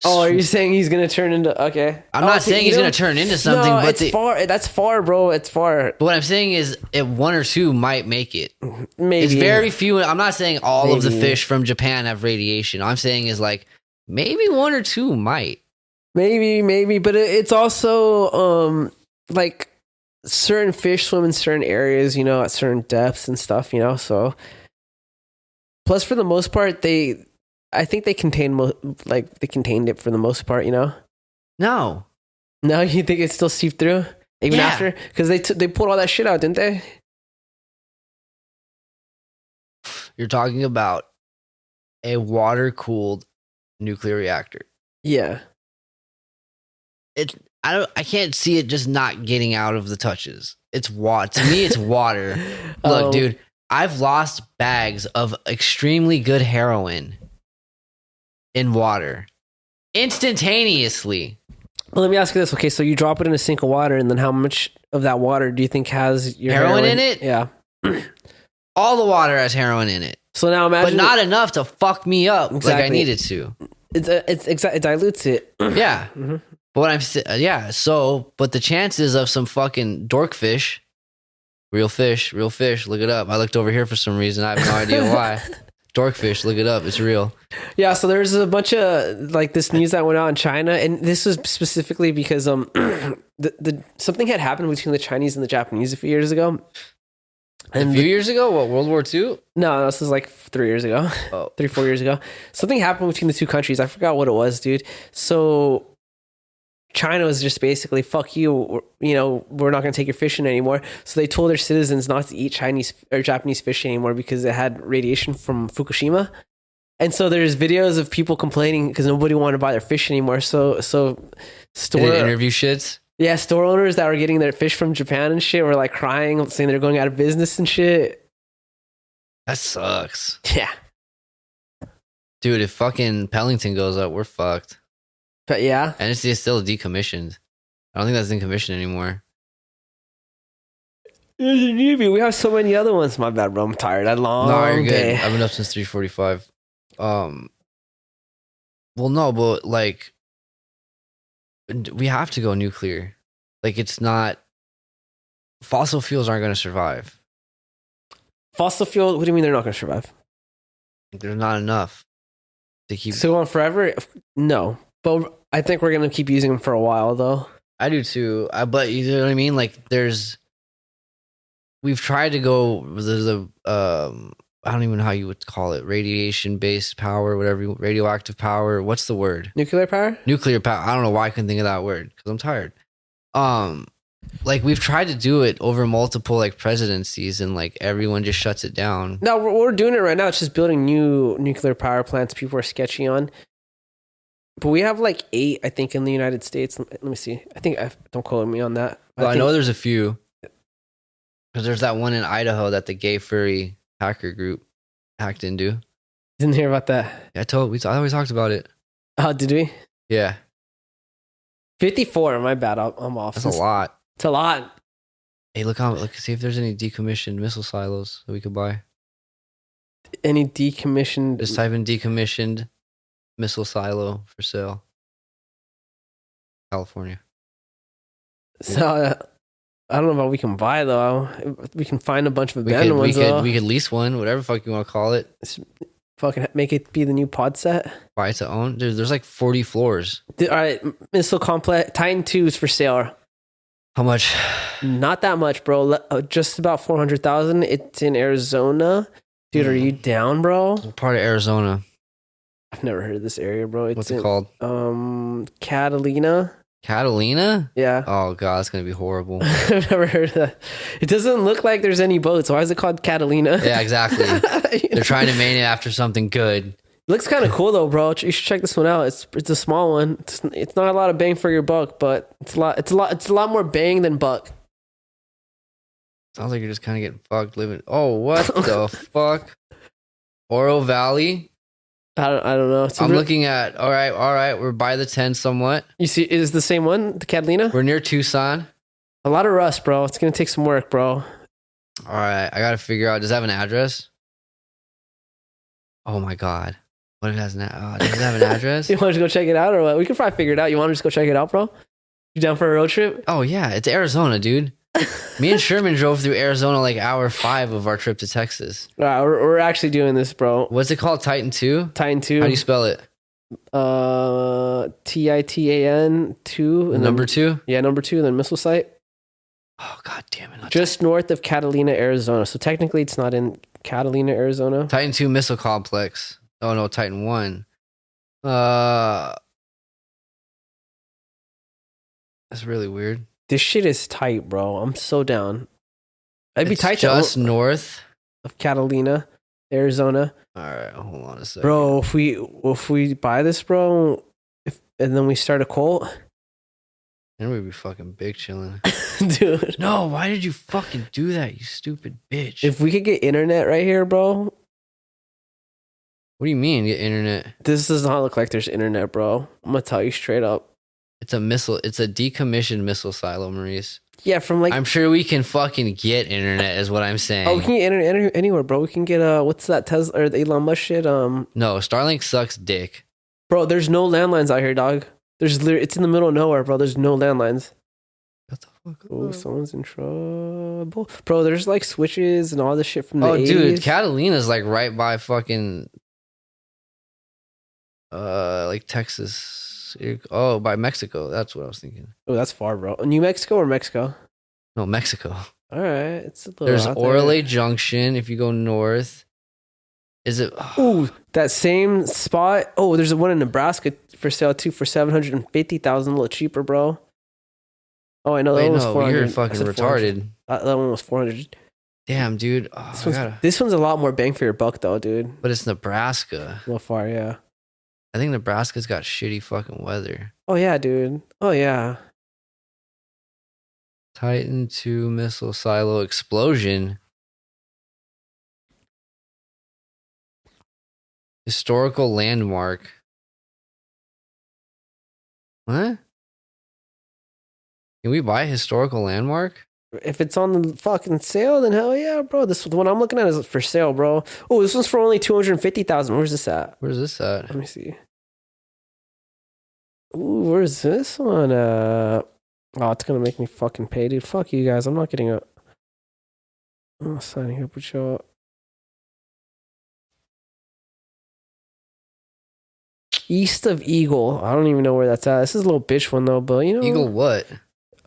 Oh, are you saying he's going to turn into... Okay. I'm not saying he's going to turn into something, no, but... it's far. That's far, bro. It's far. But what I'm saying is if one or two might make it. Maybe. It's very few. I'm not saying all of the fish from Japan have radiation. All I'm saying is like maybe one or two might. Maybe. But it's also like certain fish swim in certain areas, you know, at certain depths and stuff, you know, so... Plus, for the most part, I think they contained it for the most part, you know? No, you think it's still seeped through? Even after? Because they pulled all that shit out, didn't they? You're talking about a water-cooled nuclear reactor. Yeah. I can't see it just not getting out of the touches. It's water. To me, it's water. Look, dude, I've lost bags of extremely good heroin in water instantaneously. Well, let me ask you this. Okay, so you drop it in a sink of water, and then how much of that water do you think has your heroin in it? Yeah. All the water has heroin in it. So now imagine... But not enough to fuck me up like I needed to. It dilutes it. Yeah. Mm-hmm. But what I'm saying... so... But the chances of some fucking dorkfish... Real fish, look it up. I looked over here for some reason. I have no idea why. Dorkfish, look it up. It's real. Yeah, so there's a bunch of like this news that went out in China, and this was specifically because something had happened between the Chinese and the Japanese a few years ago. And a few years ago? What, World War II? No, this was like 3 years ago. Oh. 3-4 years ago. Something happened between the two countries. I forgot what it was, dude. So China was just basically, fuck you, you know, we're not going to take your fishing anymore. So they told their citizens not to eat Chinese or Japanese fish anymore because it had radiation from Fukushima. And so there's videos of people complaining because nobody wanted to buy their fish anymore. So store interview shits. Yeah, store owners that were getting their fish from Japan and shit were like crying, saying they're going out of business and shit. That sucks. Yeah. Dude, if fucking Pellington goes up, we're fucked. But yeah. And it's still decommissioned. I don't think that's in commission anymore. We have so many other ones. My bad, bro. I'm tired. I had a long you're good. day. I've been up since 3:45. Well, no, but like, we have to go nuclear. Like, it's not. Fossil fuels aren't going to survive. Fossil fuel? What do you mean they're not going to survive? There's not enough to keep. So on forever? No, but I think we're going to keep using them for a while, though. I do too. But you know what I mean? Like, we've tried to go. There's I don't even know how you would call it, radiation-based power, whatever, radioactive power. What's the word? Nuclear power? Nuclear power. I don't know why I couldn't think of that word because I'm tired. Like, we've tried to do it over multiple like presidencies, and like everyone just shuts it down. No, we're doing it right now. It's just building new nuclear power plants people are sketchy on. But we have like 8, I think, in the United States. Let me see. Don't quote me on that. Well, I know there's a few. Because there's that one in Idaho that the gay furry hacker group hacked into. Didn't hear about that. Yeah, I always talked about it. Oh, did we? Yeah. 54. My bad. I'm off. That's a lot. It's a lot. Hey, see if there's any decommissioned missile silos that we could buy. Any decommissioned? Just type in decommissioned missile silo for sale. California. So, I don't know about we can buy, though. We can find a bunch of abandoned ones, though. We could lease one, whatever the fuck you want to call it. Fucking make it be the new pod set. Buy it to own. Dude, there's like 40 floors. All right, missile complex. Titan 2 is for sale. How much? Not that much, bro. Just about 400,000. It's in Arizona. Dude, are you down, bro? What part of Arizona? I've never heard of this area, bro. What's it called? Catalina. Catalina? Yeah. Oh, God, it's going to be horrible. I've never heard of that. It doesn't look like there's any boats. Why is it called Catalina? Yeah, exactly. They're trying to name it after something good. Looks kind of cool, though, bro. You should check this one out. It's a small one. It's not a lot of bang for your buck, but it's a lot more bang than buck. Sounds like you're just kind of getting fucked living. Oh, what the fuck? Oro Valley? I don't know. I'm looking at, all right. We're by the 10 somewhat. You see, is the same one, the Catalina? We're near Tucson. A lot of rust, bro. It's going to take some work, bro. All right. I got to figure out, does it have an address? Oh my God. What if it has does it have an address? You want to go check it out or what? We could probably figure it out. You want to just go check it out, bro? You down for a road trip? Oh yeah. It's Arizona, dude. Me and Sherman drove through Arizona like hour 5 of our trip to Texas. All right, we're actually doing this, bro. What's it called? Titan 2? Titan 2. How do you spell it? Titan 2. And number 2? Yeah, number 2, then missile site. Oh, God damn it. Just north of Catalina, Arizona. So technically it's not in Catalina, Arizona. Titan 2 missile complex. Oh no, Titan 1. That's really weird. This shit is tight, bro. I'm so down. I'd be tight just north of Catalina, Arizona. All right, hold on a second, bro. If we buy this, bro, and then we start a cult, then we'd be fucking big chilling, dude. No, why did you fucking do that, you stupid bitch? If we could get internet right here, bro. What do you mean get internet? This does not look like there's internet, bro. I'm gonna tell you straight up. It's a decommissioned missile silo, Maurice. Yeah, from like... I'm sure we can fucking get internet is what I'm saying. Oh, we can get internet anywhere, bro. We can get, what's that Tesla or the Elon Musk shit? No, Starlink sucks dick. Bro, there's no landlines out here, dog. It's in the middle of nowhere, bro. There's no landlines. What the fuck? Oh, someone's in trouble. Bro, there's like switches and all this shit from the 80s. Dude, Catalina's like right by fucking... like Texas... Oh, by Mexico. That's what I was thinking. Oh, that's far, bro. New Mexico or Mexico? No, Mexico. All right. It's a little There's Orale Junction if you go north. Is it? Ooh, that same spot. Oh, there's one in Nebraska for sale too for 750,000, a little cheaper, bro. Oh, I know that Wait, one was no, 400. you're fucking retarded. That one was 400. Damn, dude. Oh, This one's a lot more bang for your buck, though, dude. But it's Nebraska. A little far, yeah. I think Nebraska's got shitty fucking weather. Oh yeah, dude. Oh yeah. Titan 2 missile silo explosion. Historical landmark. What? Can we buy a historical landmark? If it's on the fucking sale, then hell yeah, bro. The one I'm looking at is for sale, bro. Oh, this one's for only 250,000. Where's this at? Where's this at? Let me see. Ooh, where's this one? Oh, it's gonna make me fucking pay, dude. Fuck you guys. I'm not getting a. I'm not signing up with y'all. East of Eagle. I don't even know where that's at. This is a little bitch one though, but you know. Eagle what?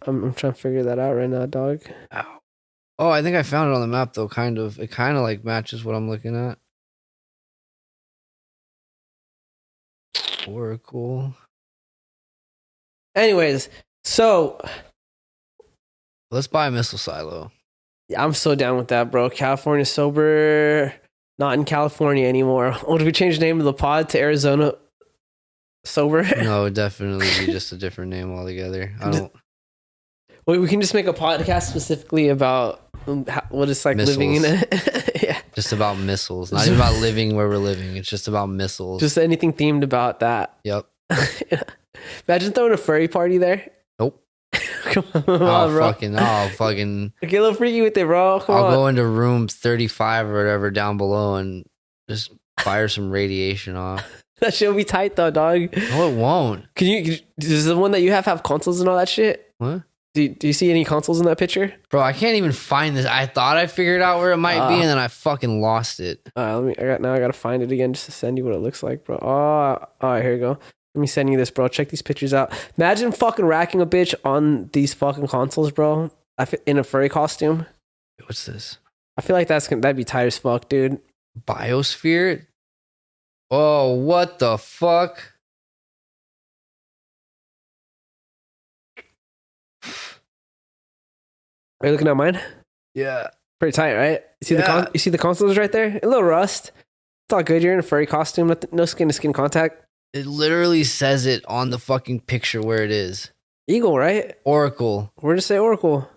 I'm trying to figure that out right now, dog. Ow. Oh, I think I found it on the map though. Kind of. It kind of like matches what I'm looking at. Oracle. Anyways, so Let's buy a missile silo. I'm so down with that, bro. California sober, not in California anymore. Oh, did we change the name of the pod to Arizona sober? No, it'd definitely be just a different name altogether. I don't. We can just make a podcast specifically about what it's like Missiles. living in it. Yeah, Just about missiles. Not even about living where we're living. It's just about missiles. just anything themed about that. Yep. Imagine throwing a furry party there. Nope. Come on, Oh, bro. fucking. Get a little freaky with it, bro. Come I'll on. go into room 35 or whatever down below and just fire some radiation off. That shit will be tight though, dog. No, it won't. Does the one that you have consoles and all that shit? What? Do you see any consoles in that picture? Bro, I can't even find this. I thought I figured out where it might be, and then I fucking lost it. I gotta find it again just to send you what it looks like, bro. Oh, all right, here you go. Let me send you this, bro. Check these pictures out. Imagine fucking racking a bitch on these fucking consoles, bro. In a furry costume. What's this? I feel like that'd be tight as fuck, dude. Biosphere? Oh, what the fuck? Are you looking at mine? Yeah. Pretty tight, right? You see the consoles right there? A little rust. It's all good. You're in a furry costume. No skin to skin contact. It literally says it on the fucking picture where it is. Eagle, right? Oracle. Where does it say Oracle?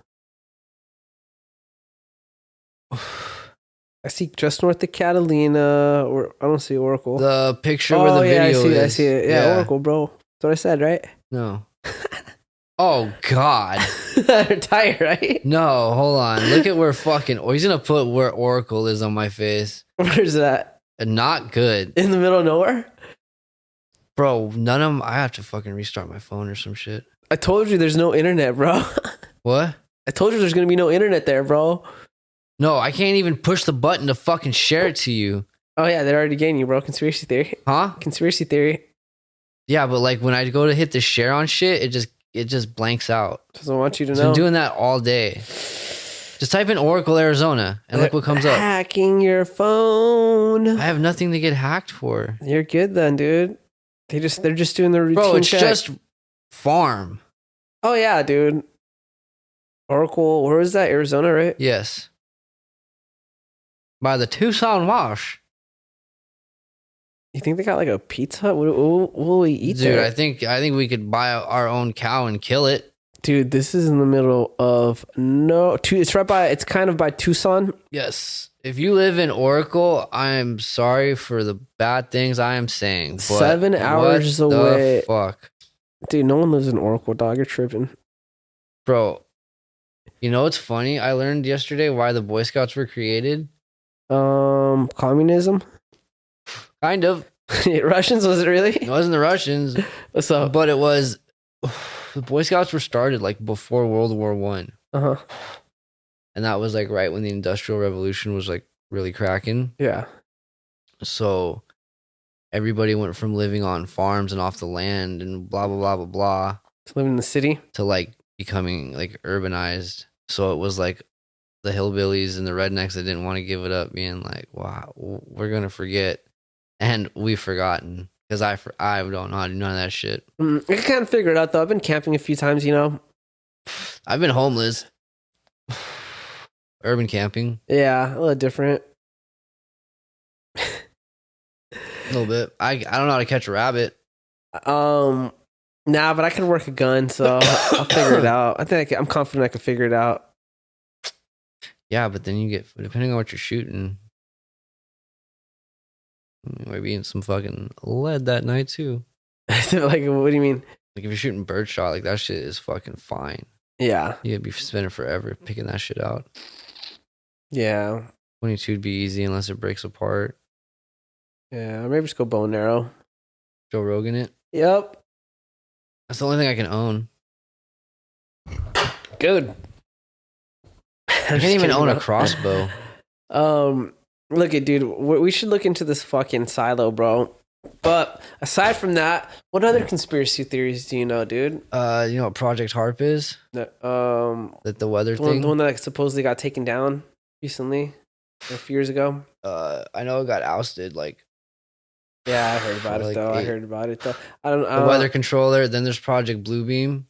I see just north of Catalina, or I don't see Oracle. The picture where the video is. I see it. Yeah, Oracle, bro. That's what I said, right? No. Oh, God. They're tight, right? No, hold on. Look at where fucking... Oh, he's going to put where Oracle is on my face. Where's that? Not good. In the middle of nowhere? Bro, none of them... I have to fucking restart my phone or some shit. I told you there's no internet, bro. What? I told you there's going to be no internet there, bro. No, I can't even push the button to fucking share it to you. Oh, yeah, they're already getting you, bro. Conspiracy theory. Huh? Conspiracy theory. Yeah, but like when I go to hit the share on shit, it just blanks out. Doesn't want you to So know. I'm doing that all day. Just type in Oracle, Arizona, and look what comes up. Hacking your phone. I have nothing to get hacked for. You're good then, dude. They're just doing the routine Bro, it's check. just farm. Oh, yeah, dude. Oracle, where is that? Arizona, right? Yes. By the Tucson Wash. You think they got like a pizza Hut? What will we eat Dude, there? I think we could buy our own cow and kill it. Dude, this is in the middle of it's kind of by Tucson. Yes. If you live in Oracle, I'm sorry for the bad things I am saying. But 7 hours what away. The fuck? Dude, no one lives in Oracle, dog. You're tripping. Bro, you know what's funny? I learned yesterday why the Boy Scouts were created. Communism? Kind of. Russians, was it really? It wasn't the Russians, What's up? but it was... The Boy Scouts were started like before World War One. Uh-huh. And that was like right when the Industrial Revolution was like really cracking. Yeah. So everybody went from living on farms and off the land and blah, blah, blah, blah, blah, Living in the city? to like becoming like urbanized. So it was like the hillbillies and the rednecks that didn't want to give it up being like, wow, we're gonna forget, and we've forgotten because I don't know how to do none of that shit. I can kind of figure it out though. I've been camping a few times, you know. I've been homeless. Urban camping. Yeah, a little different. A little bit. I don't know how to catch a rabbit. Nah, but I can work a gun, so I'll figure it out. I think I'm confident I can figure it out. Yeah, but then you get, depending on what you're shooting, you might be in some fucking lead that night too. Like, what do you mean? Like if you're shooting birdshot, like that shit is fucking fine. Yeah. You'd be spending forever picking that shit out. Yeah. 22 would be easy unless it breaks apart. Yeah, or maybe just go bow and arrow. Joe Rogan it. Yep. That's the only thing I can own. Good. I can't even own a crossbow. Look at dude, we should look into this fucking silo, bro. But aside from that, what other conspiracy theories do you know, dude? You know what Project Harp is? That the weather thing? The one that supposedly got taken down recently, a few years ago. I know it got ousted. Like, yeah, I heard about it though. I heard about it though. I don't. The weather controller. Then there's Project Bluebeam,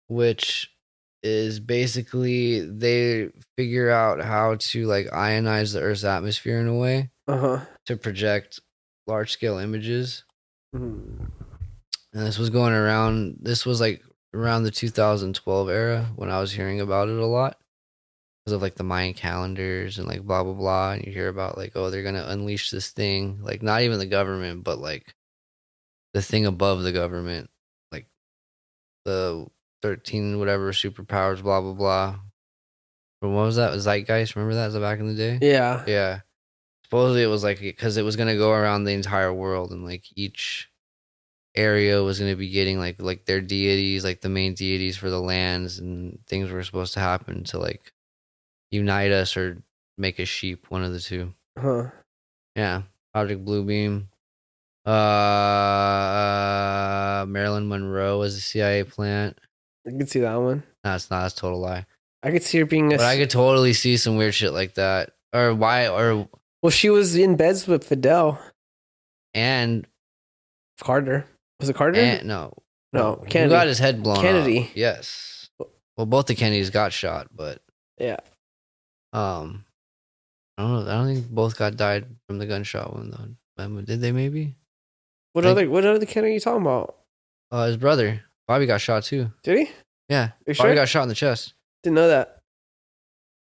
which is basically they figure out how to like ionize the Earth's atmosphere in a way to project large scale images. And this was going around. This was like around the 2012 era when I was hearing about it a lot because of like the Mayan calendars and like blah blah blah. And you hear about like, oh, they're gonna unleash this thing, like not even the government, but like the thing above the government, like the 13 whatever superpowers, blah blah blah. But what was that? Zeitgeist? Remember that? Was that back in the day? Yeah. Yeah. Supposedly it was like because it was gonna go around the entire world and like each area was gonna be getting like their deities, like the main deities for the lands, and things were supposed to happen to like unite us or make us sheep, one of the two. Yeah. Project Bluebeam. Marilyn Monroe was a CIA plant. I could see that one. No, it's not. That's a total lie. I could see her being but I could totally see some weird shit like that. Or why? Or well, she was in beds with Fidel and Carter. Was it Carter? No, Kennedy. Who got his head blown Kennedy. off. Yes. Well, both the Kennedys got shot, but yeah. I don't know. I don't think both died from the gunshot wound though. Did they? Maybe. What other Kennedy are you talking about? His brother Bobby got shot too. Did he? Yeah. You Bobby sure? got shot in the chest. Didn't know that.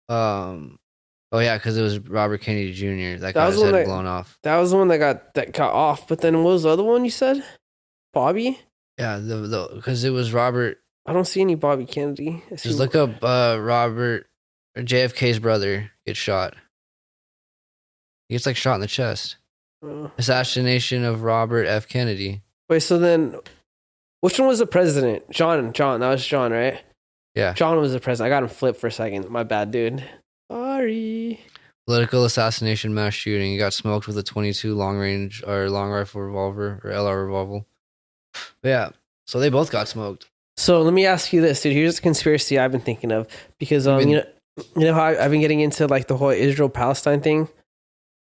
Oh yeah, because it was Robert Kennedy Jr. that got his head blown off. That was the one that got off. But then what was the other one you said? Bobby? Yeah, because it was Robert. I don't see any Bobby Kennedy. Just look up Robert JFK's brother gets shot. He gets like shot in the chest. Assassination of Robert F. Kennedy. Wait, so then which one was the president? John. That was John, right? Yeah. John was the president. I got him flipped for a second. My bad, dude. Sorry. Political assassination mass shooting. He got smoked with a 22 long rifle revolver or LR revolver. But yeah. So they both got smoked. So let me ask you this, dude. Here's a conspiracy I've been thinking of because you know how I've been getting into like the whole Israel-Palestine thing.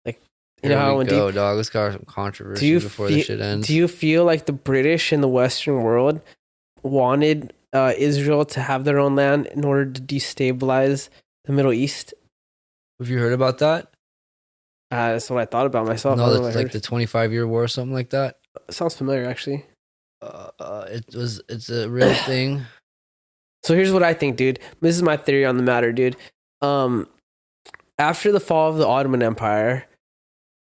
Like you know how dog. Let's got some controversy before this shit ends. Do you feel like the British and the Western world wanted Israel to have their own land in order to destabilize the Middle East? Have you heard about that? That's what I thought about myself. No, it's like the 25-year war or something like that. Sounds familiar, actually. It's a real thing. So here's what I think, dude. This is my theory on the matter, dude. After the fall of the Ottoman Empire,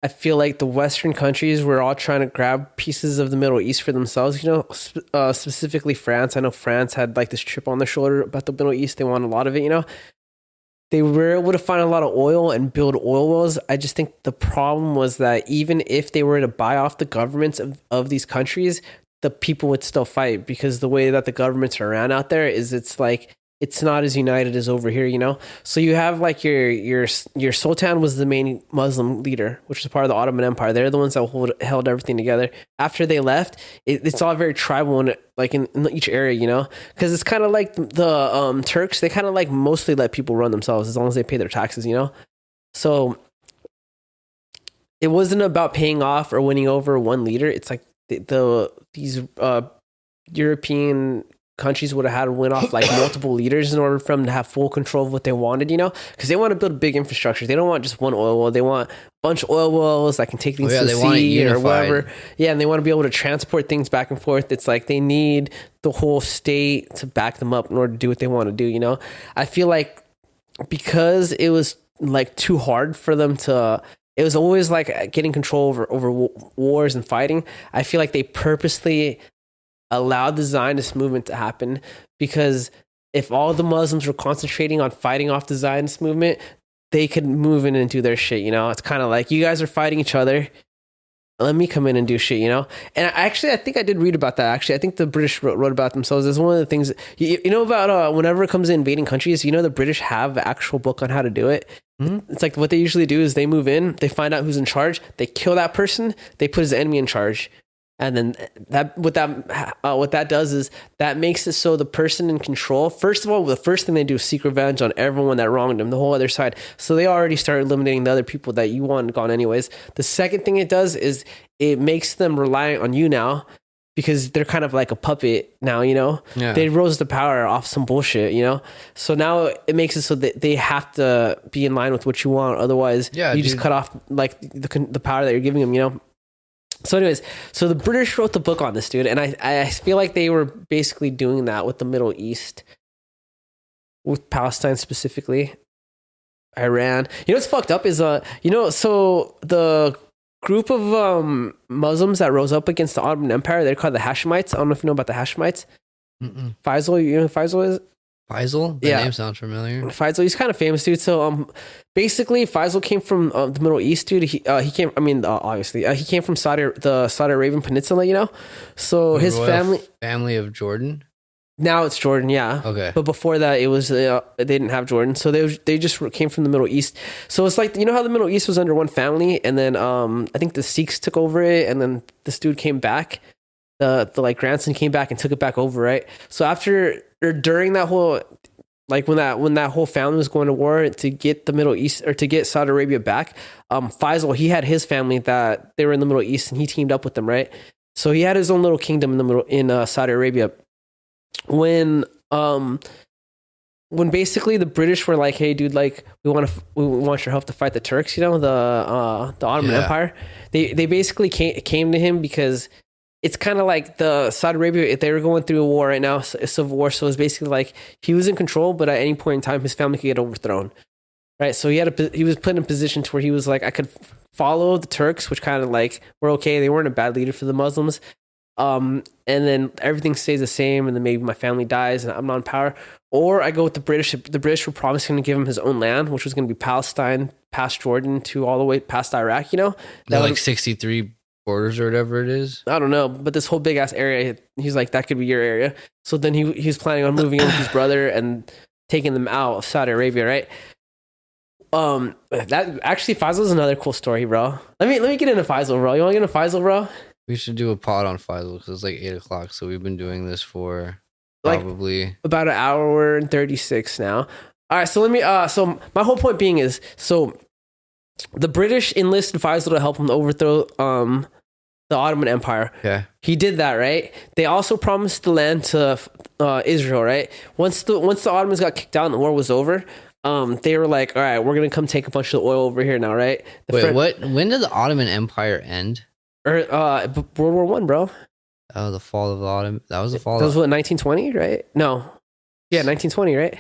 I feel like the Western countries were all trying to grab pieces of the Middle East for themselves. You know, specifically France. I know France had like this chip on their shoulder about the Middle East. They wanted a lot of it, you know. They were able to find a lot of oil and build oil wells. I just think the problem was that even if they were to buy off the governments of these countries, the people would still fight because the way that the governments are ran out there is it's like it's not as united as over here, you know. So you have like your sultan was the main Muslim leader, which was part of the Ottoman Empire. They're the ones that held everything together. After they left, it's all very tribal in like in each area, you know, because it's kind of like the Turks. They kind of like mostly let people run themselves as long as they pay their taxes, you know. So it wasn't about paying off or winning over one leader. It's like these European countries would have had to win off like multiple leaders in order for them to have full control of what they wanted, you know, because they want to build a big infrastructure. They don't want just one oil well. They want a bunch of oil wells that can take things to the sea or whatever. Yeah, and they want to be able to transport things back and forth. It's like they need the whole state to back them up in order to do what they want to do, you know. I feel like because it was like too hard for them to, it was always like getting control over wars and fighting. I feel like they purposely allowed the Zionist movement to happen, because if all the Muslims were concentrating on fighting off the Zionist movement, they could move in and do their shit, you know. It's kind of like, you guys are fighting each other, let me come in and do shit, you know. And I think I did read about that. Actually, I think the British wrote about themselves. It's one of the things you know about whenever it comes to invading countries, you know, the British have an actual book on how to do it. Mm-hmm. It's like what they usually do is they move in, they find out who's in charge, they kill that person, they put his enemy in charge. And then what that does is that makes it so the person in control, first of all, the first thing they do is seek revenge on everyone that wronged them, the whole other side. So they already started eliminating the other people that you want gone anyways. The second thing it does is it makes them reliant on you now, because they're kind of like a puppet now, you know. Yeah. They rose to power off some bullshit, you know. So now it makes it so that they have to be in line with what you want. Otherwise, you just cut off like the power that you're giving them, you know. So anyways, so the British wrote the book on this, dude, and I feel like they were basically doing that with the Middle East, with Palestine specifically, Iran. You know what's fucked up is you know, so the group of Muslims that rose up against the Ottoman Empire, they're called the Hashemites. I don't know if you know about the Hashemites. Mm-mm. Faisal, you know who Faisal is? Faisal? The name sounds familiar. Faisal, he's kind of famous, dude. So, basically, Faisal came from the Middle East, dude. He came. I mean, obviously, he came from the Saudi Arabian Peninsula, you know. So his family of Jordan. Now it's Jordan, yeah. Okay. But before that, it was they didn't have Jordan, so they just came from the Middle East. So it's like, you know how the Middle East was under one family, and then I think the Sikhs took over it, and then this dude came back. The like grandson came back and took it back over, right? So after or during that whole, like when that whole family was going to war to get the Middle East or to get Saudi Arabia back, Faisal, he had his family that they were in the Middle East, and he teamed up with them, right? So he had his own little kingdom in Saudi Arabia. When basically the British were like, hey dude, like we want your help to fight the Turks, you know, the Ottoman Empire. They basically came to him because it's kind of like the Saudi Arabia, if they were going through a war right now, a civil war. So it's basically like he was in control, but at any point in time, his family could get overthrown, right? So he was put in a position to where he was like, I could follow the Turks, which kind of like were okay. They weren't a bad leader for the Muslims. And then everything stays the same, and then maybe my family dies and I'm not in power. Or I go with the British. The British were promising to give him his own land, which was going to be Palestine, past Jordan to all the way past Iraq, you know? That like 63 borders or whatever it is. I don't know, but this whole big ass area, he's like, that could be your area. So then he was planning on moving in with his brother and taking them out of Saudi Arabia, right? That actually, Faisal is another cool story, bro. Let me get into Faisal, bro. You want to get into Faisal, bro? We should do a pod on Faisal because it's like 8:00. So we've been doing this for probably like about an hour and 36 now. All right, so let me. So my whole point being is, so the British enlisted Faisal to help him overthrow the Ottoman Empire. Yeah, he did that, right? They also promised the land to Israel, right? Once the Ottomans got kicked out and the war was over, they were like, all right, we're gonna come take a bunch of the oil over here now, right? What? When did the Ottoman Empire end? Or World War I, bro. Oh, the fall of the Ottoman. That was the fall. That was what, 1920, right? No, yeah, 1920, right?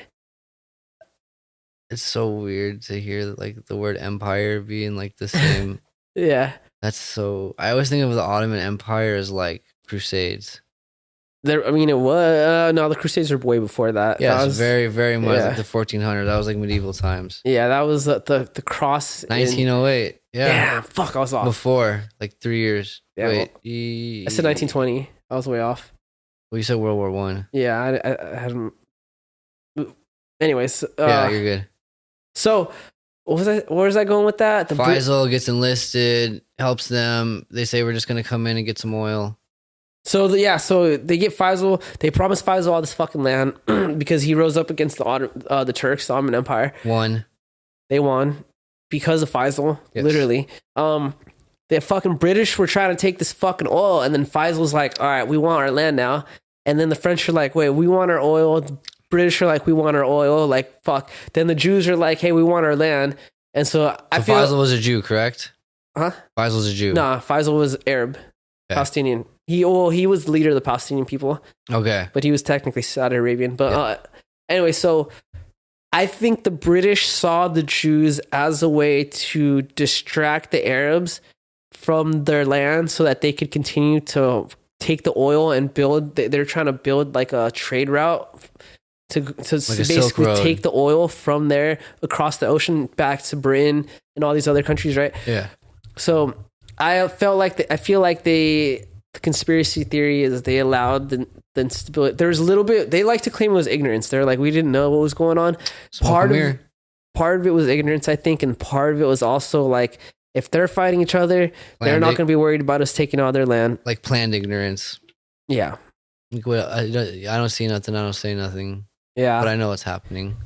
It's so weird to hear like the word empire being like the same. Yeah. That's so. I always think of the Ottoman Empire as like Crusades. I mean, it was no. The Crusades were way before that. Yeah, that was very, very much like the 1400s. That was like medieval times. Yeah, that was the cross. 1908. Yeah, fuck, I was off. Before like 3 years. Yeah, wait, I said 1920. I was way off. Well, you said World War I. Yeah, I hadn't. Anyways, Yeah, you're good. so where was I going with that? Faisal gets enlisted, helps them. They say we're just gonna come in and get some oil. So they get Faisal. They promise Faisal all this fucking land because he rose up against the Turks, the Ottoman Empire. They won because of Faisal, literally. The fucking British were trying to take this fucking oil, and then Faisal's like, all right, we want our land now. And then the French are like, wait, we want our oil. The British are like, we want our oil. Like, fuck. Then the Jews are like, hey, we want our land. And so I feel Faisal was a Jew, correct? Huh? Faisal's a Jew. Nah, Faisal was Arab, Palestinian. He was the leader of the Palestinian people. Okay. But he was technically Saudi Arabian. But anyway, so I think the British saw the Jews as a way to distract the Arabs from their land so that they could continue to take the oil and build. They're trying to build like a trade route to like basically take the oil from there across the ocean back to Britain and all these other countries, right? Yeah. So I feel like the conspiracy theory is they allowed the instability. There's a little bit, they like to claim it was ignorance. They're like, we didn't know what was going on. Part of it was ignorance, I think, and part of it was also like, if they're fighting each other, they're not going to be worried about us taking all their land. Like planned ignorance. Yeah. I don't see nothing. I don't say nothing. Yeah. But I know what's happening.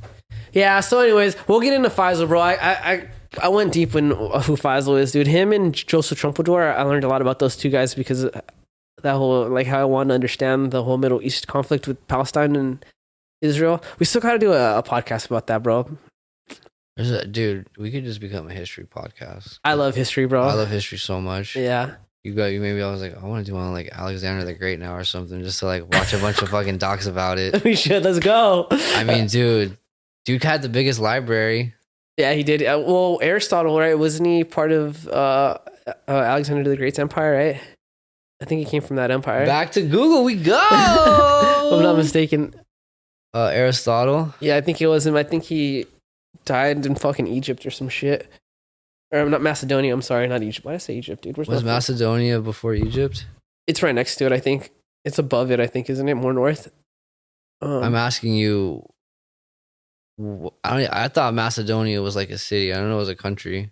Yeah. So anyways, we'll get into Faisal, bro. I went deep in who Faisal is, dude. Him and Joseph Trumpeldor, I learned a lot about those two guys because that whole, like, how I want to understand the whole Middle East conflict with Palestine and Israel. We still got to do a podcast about that, bro. Dude, we could just become a history podcast. I love history, bro. I love history so much. Yeah. Maybe I was like, I want to do one on like Alexander the Great now or something, just to like watch a bunch of fucking docs about it. We should. Let's go. I mean, dude had the biggest library. Yeah, he did. Well, Aristotle, right? Wasn't he part of Alexander the Great's empire, right? I think he came from that empire. Back to Google we go. If I'm not mistaken. Aristotle? Yeah, I think it was him. I think he died in fucking Egypt or some shit. Or not Macedonia, I'm sorry, not Egypt. Why did I say Egypt, dude? Was Macedonia before Egypt? It's right next to it, I think. It's above it, I think, isn't it? More north? I'm asking you, I thought Macedonia was like a city. I don't know it was a country.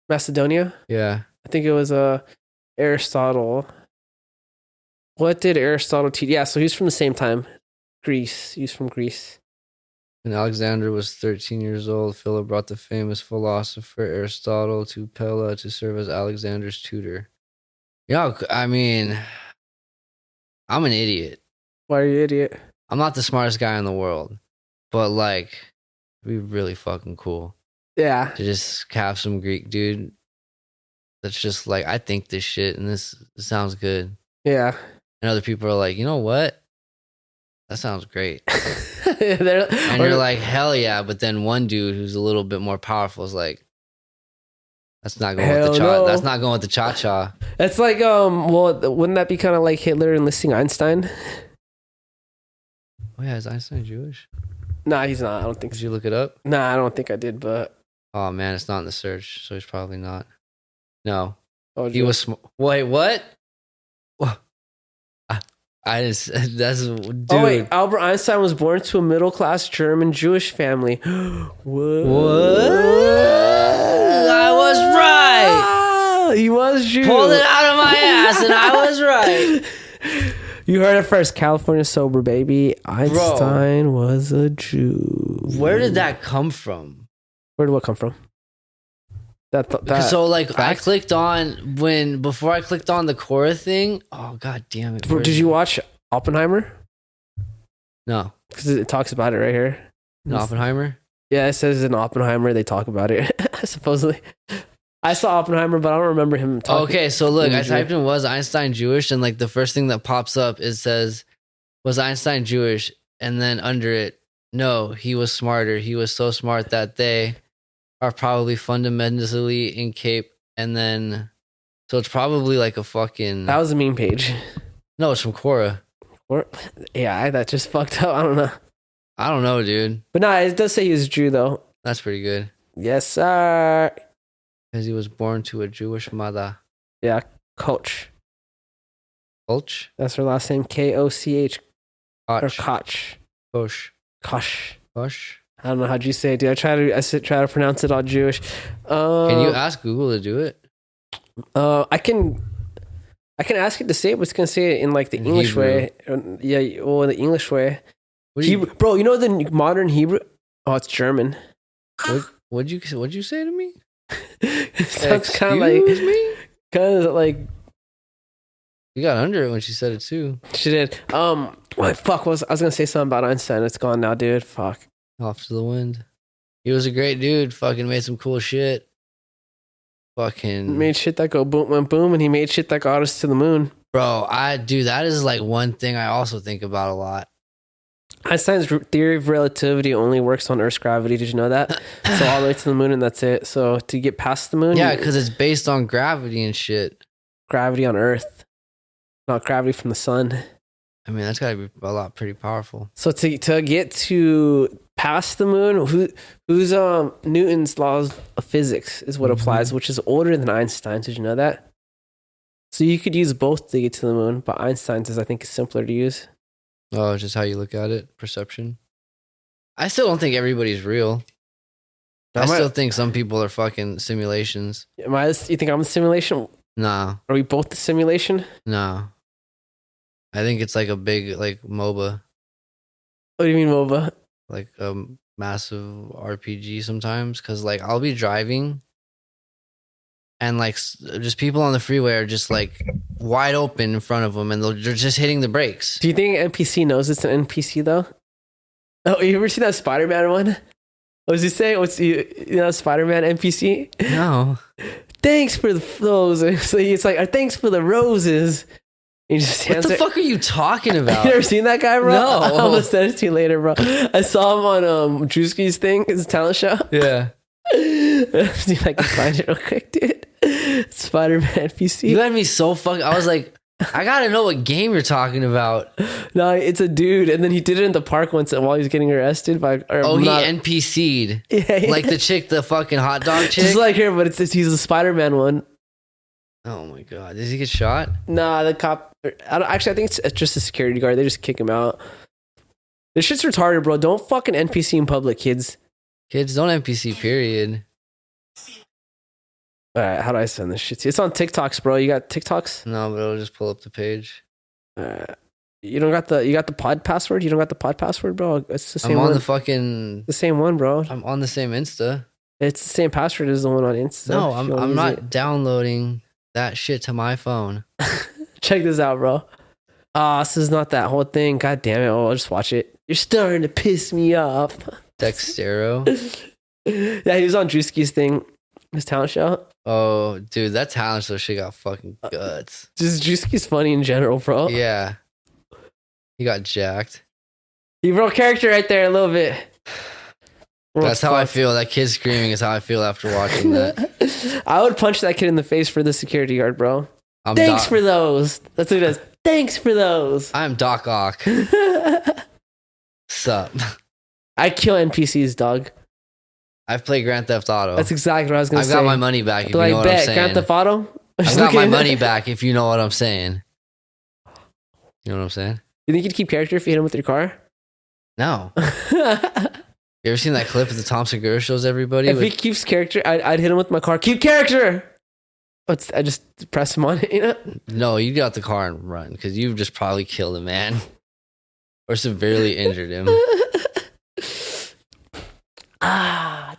Macedonia? Yeah. I think it was Aristotle. What did Aristotle teach? Yeah, so he's from the same time. Greece. He's from Greece. When Alexander was 13 years old, Philip brought the famous philosopher Aristotle to Pella to serve as Alexander's tutor. Yeah, I mean, I'm an idiot. Why are you an idiot? I'm not the smartest guy in the world, but like, it'd be really fucking cool. Yeah. To just have some Greek dude that's just like, I think this shit and this sounds good. Yeah. And other people are like, you know what? That sounds great. And you're like, hell yeah. But then one dude who's a little bit more powerful is like, that's not going with the cha. No. That's not going with the cha-cha. That's like, well, wouldn't that be kind of like Hitler enlisting Einstein? Oh yeah, is Einstein Jewish? Nah, he's not. I don't think so. Did you look it up? Nah, I don't think I did, but... Oh man, it's not in the search, so he's probably not. No. Oh, he was... Wait, what? That's dude. Oh wait, Albert Einstein was born to a middle-class German Jewish family. What? I was right. He was Jewish. Pulled it out of my ass, and I was right. You heard it first. California sober, baby. Einstein was a Jew. Where did that come from? Where did what come from? So like fact? I clicked on before I clicked on the Cora thing. Oh god damn it! Did you watch Oppenheimer? No, because it talks about it right here. In Oppenheimer? Yeah, it says in Oppenheimer they talk about it. Supposedly, I saw Oppenheimer, but I don't remember him talking. Okay, so look, I typed in "was Einstein Jewish?" and like the first thing that pops up it says, "Was Einstein Jewish?" and then under it, no, he was smarter. He was so smart that they are probably fundamentally incapable, and then so it's probably like a fucking. That was a meme page. No, it's from Quora. Yeah, that just fucked up. I don't know, dude. But nah, it does say he was Jew though. That's pretty good. Yes, sir. Because he was born to a Jewish mother. Yeah, Koch. Koch? That's her last name. Koch. Or Koch. Koch. Koch. Kush. I don't know how'd you say it, dude. Try to pronounce it all Jewish. Can you ask Google to do it? I can ask it to say it, but it's gonna say it in like the In English Hebrew. way. Yeah, or the English way. What do you, Hebrew, bro. You know the modern Hebrew? Oh, it's German. what'd you say to me? Sounds kind of like You got under it when she said it too. she did. What fuck was I was gonna say something about Einstein? It's gone now, dude. Fuck. Off to the wind. He was a great dude. Fucking made some cool shit. Fucking Made shit that go boom, went boom, and he made shit that got us to the moon. bro, that is like one thing I also think about a lot. Einstein's theory of relativity only works on Earth's gravity. Did you know that? So all the way to the moon, and that's it. So to get past the moon, Yeah, because it's based on gravity and shit. gravity on Earth, not gravity from the sun. I mean, that's gotta be a lot pretty powerful. So to get to past the moon, who's Newton's laws of physics is what applies, which is older than Einstein's. Did you know that? So you could use both to get to the moon, but Einstein's is I think is simpler to use. Oh, just how you look at it, perception. I still don't think everybody's real. I still think some people are fucking simulations. You think I'm the simulation? Nah, Are we both the simulation? nah. I think it's like a big like MOBA, What do you mean, MOBA? like a massive RPG sometimes. Cause like I'll be driving, and like just people on the freeway are just like wide open in front of them, and they're just hitting the brakes. Do you think NPC knows it's an NPC though? Oh, you ever seen that Spider-Man one? What does he say? Spider-Man NPC? No. Thanks for those. It's like, thanks for the roses. He just What the fuck are you talking about? You ever seen that guy, bro? No. I'm gonna send it to you later, bro. I saw him on Drewski's thing, his talent show. Yeah. See if I can find it real quick, dude. Spider-Man NPC. You had me so fucking. I was like, I gotta know what game you're talking about. No, it's a dude, and then he did it in the park once while he was getting arrested by. He NPC'd. Yeah, Like the chick, the fucking hot dog chick. just like here, but he's a Spider-Man one. Oh my god, did he get shot? Nah, the cop. I think it's just a security guard. They just kick him out. This shit's retarded, bro. Don't fucking NPC in public, kids. Kids don't NPC. Period. All right, how do I send this shit to you? It's on TikToks, bro. You got TikToks? No, but it'll just pull up the page. You don't got you got the pod password? You don't got the pod password, bro? It's the same I'm on one. the fucking. The same one, bro. I'm on the same Insta. It's the same password as the one on Insta. No, if you wanna I'm use not it. downloading that shit to my phone. Check this out, bro. This is not that whole thing. God damn it. Oh, I'll just watch it. You're starting to piss me off. Dextero. Yeah, he was on Drewski's thing, his talent show. Oh, dude, that talent show shit got fucking guts. Just Drewski's funny in general, bro. Yeah. He got jacked. He broke character right there a little bit. That's how I feel. That kid screaming is how I feel after watching that. I would punch that kid in the face for the security guard, bro. I'm Thanks for those. That's what he does. Thanks for those. I'm Doc Ock. Sup? I kill NPCs, dog. I've played Grand Theft Auto. That's exactly what I was going to I've say. got my money back if you Like, know what I'm bet, saying. Grand Theft Auto? I've got my money back if you know what I'm saying. You know what I'm saying? You think you'd keep character if you hit him with your car? No. You ever seen that clip of the Tom Segura shows everybody? If he keeps character, I'd hit him with my car. Keep character! I just press him on it, you know? No, you get out the car and run because you've just probably killed a man or severely injured him.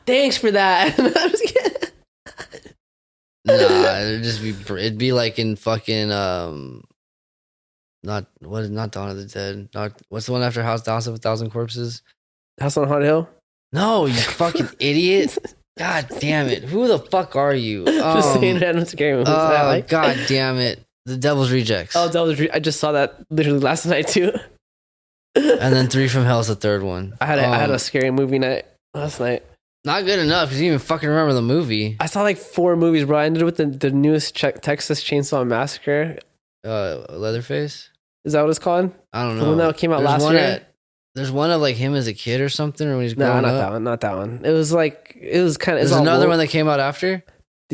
Thanks for that. I'm just kidding. Nah, it'd be like in fucking not Dawn of the Dead. What's the one after House of a Thousand Corpses? House on Haunted Hill? No, you fucking idiot. God damn it. Who the fuck are you? Just saying random scary movies. Oh, god damn it. The Devil's Rejects. Oh, I just saw that literally last night too. And then Three from Hell's the third one. I had a scary movie night last night. Not good enough because you didn't even fucking remember the movie. I saw like 4 movies, bro. I ended with the newest Texas Chainsaw Massacre. Leatherface? Is that what it's called? I don't know. The one that came out last year? There's one of like him as a kid or something, or when he's No, growing not up. that one. Not that one. It was kind of. There's another one that came out after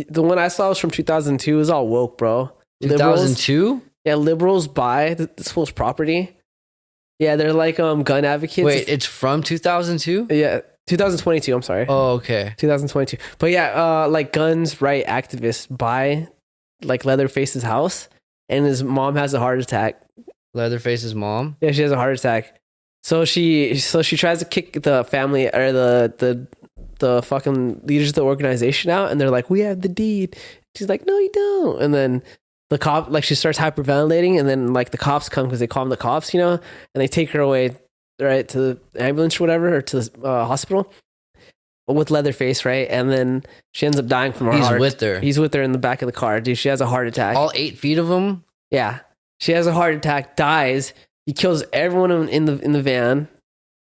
The one I saw was from 2002. It was all woke, bro. 2002. Yeah, liberals buy this fool's property, Yeah, they're like gun advocates. Wait, it's from 2002? Yeah, 2022. I'm sorry. Oh, okay. 2022. But yeah, like guns right activists buy like Leatherface's house, and his mom has a heart attack. Leatherface's mom? Yeah, she has a heart attack. So she tries to kick the family or the fucking leaders of the organization out, and they're like, "We have the deed." She's like, "No, you don't." And then the cop, like, she starts hyperventilating, and then like the cops come because they call them the cops, and they take her away right to the ambulance or whatever, or to the hospital with Leatherface, right? And then she ends up dying from her heart. He's with her in the back of the car, dude. She has a heart attack. All 8 feet of him? Yeah, she has a heart attack, dies. He kills everyone in the van,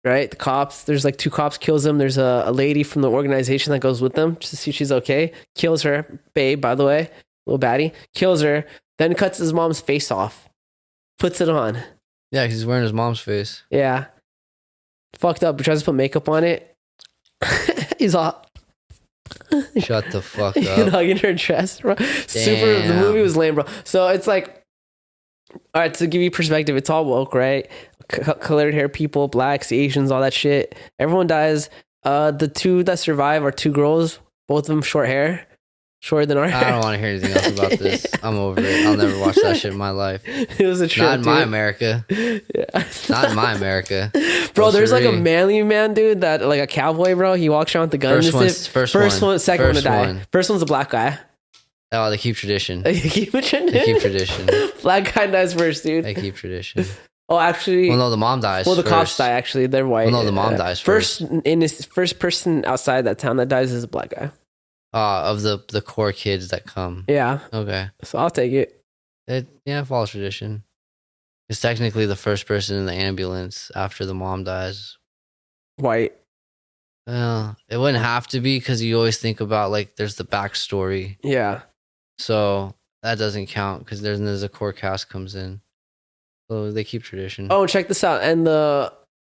right? The cops. There's like 2 cops, kills them. There's a lady from the organization that goes with them just to see if she's okay. Kills her, babe, by the way, little baddie. Kills her, then cuts his mom's face off, puts it on. Yeah, because he's wearing his mom's face. Yeah, fucked up. He tries to put makeup on it. He's all. Shut the fuck You up. hugging her chest, bro. Super. The movie was lame, bro. So it's like, all right, to give you perspective, it's all woke, right? Colored hair people, blacks, Asians, all that shit. Everyone dies. The 2 that survive are 2 girls, both of them short hair, shorter than our hair. I don't want to hear anything else about this. I'm over it. I'll never watch that shit in my life. It was a trip, Not in my America. Yeah. Not in my America. Bro, there's like a manly man, dude, that like a cowboy, bro. He walks around with the gun. First one, second one to die. First one's a black guy. Oh, they keep tradition. They keep tradition. Black guy dies first, dude. They keep tradition. Oh, actually. Well, no, the mom dies. Well, the first. cops die. Actually, they're white. Well, no, the mom dies first. First person outside that town that dies is a black guy. Of the core kids that come. Yeah. Okay. So I'll take it. It follows tradition. It's technically the first person in the ambulance after the mom dies. White. Well, it wouldn't have to be because you always think about like there's the backstory. Yeah. So that doesn't count because there's a core cast comes in. So they keep tradition. Oh, check this out. And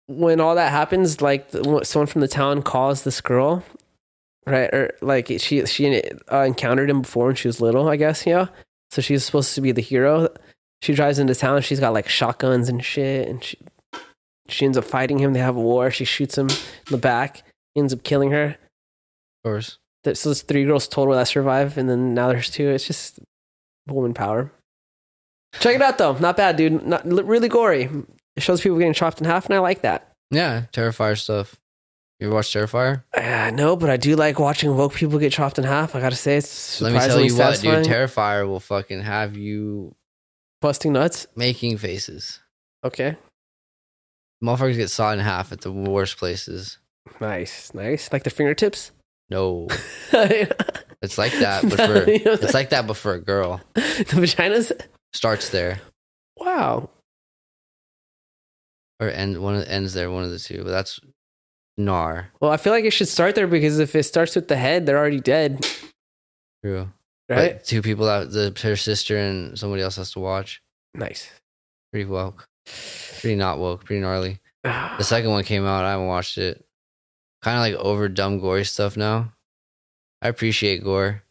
when all that happens, like someone from the town calls this girl, right? Or like she encountered him before when she was little, I guess. So she's supposed to be the hero. She drives into town. She's got like shotguns and shit, and she ends up fighting him. They have a war. She shoots him in the back. He ends up killing her. Of course. So there's 3 girls total that survive, and then now there's 2. It's just woman power. Check it out though. Not bad, dude. Not really gory. It shows people getting chopped in half, and I like that. Yeah, Terrifier stuff. You ever watch Terrifier? No, but I do like watching woke people get chopped in half. I gotta say, it's surprisingly Let me tell you satisfying. what, dude. Terrifier will fucking have you Busting nuts. making faces. Okay. Motherfuckers get sawed in half at the worst places. Nice. Like their fingertips. No, it's like that, but for a girl. The vaginas. Starts there. Wow. Or ends there, one of the 2. But that's gnar. Well, I feel like it should start there because if it starts with the head, they're already dead. True. Right? But 2 people that her sister and somebody else has to watch. Nice. Pretty woke. Pretty not woke. Pretty gnarly. The second one came out. I haven't watched it. Kind of like over dumb gory stuff now. I appreciate gore,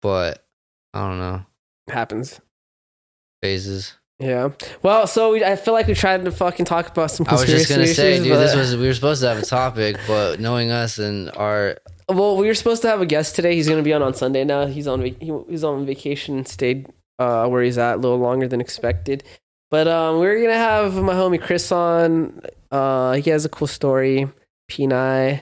but I don't know. Happens. Phases. Yeah. Well, so I feel like we tried to fucking talk about some conspiracy. I was just gonna say, issues, dude, we were supposed to have a topic, but knowing us and our. Well, we were supposed to have a guest today. He's going to be on Sunday now. He's on he's on vacation, stayed where he's at a little longer than expected. But we're going to have my homie Chris on. He has a cool story. Peni,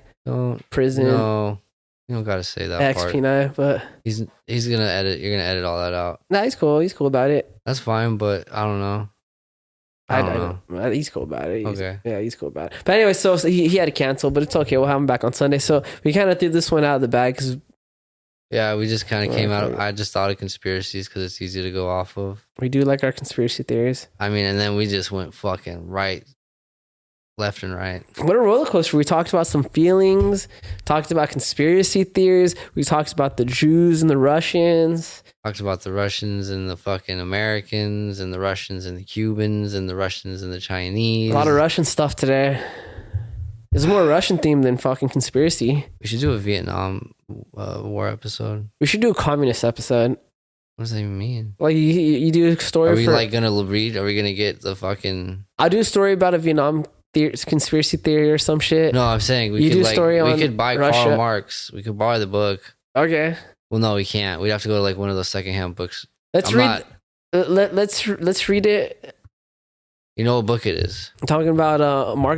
prison. No, you don't gotta say that part. Peni, but he's gonna edit. You're gonna edit all that out. Nah, he's cool. He's cool about it. That's fine, but I don't know. I don't know. He's cool about it. Okay. Yeah, he's cool about it. But anyway, so he had to cancel, but it's okay. We'll have him back on Sunday. So we kind of threw this one out of the bag because. Yeah, we just kind of came out. I just thought of conspiracies because it's easy to go off of. We do like our conspiracy theories. I mean, and then we just went fucking right. Left and right. What a roller coaster. We talked about some feelings, talked about conspiracy theories. We talked about the Jews and the Russians. Talked about the Russians and the fucking Americans and the Russians and the Cubans and the Russians and the Chinese. A lot of Russian stuff today. There's more Russian theme than fucking conspiracy. We should do a Vietnam War episode. We should do a communist episode. What does that even mean? Like you do a story. Are we like gonna read? Are we gonna get the fucking? I'll do a story about a Vietnam conspiracy theory or some shit. No, I'm saying we could buy Russia. Karl Marx. We could buy the book. Okay. Well, no, we can't. We'd have to go to like one of those secondhand books. Let's read it. You know what book it is? I'm talking about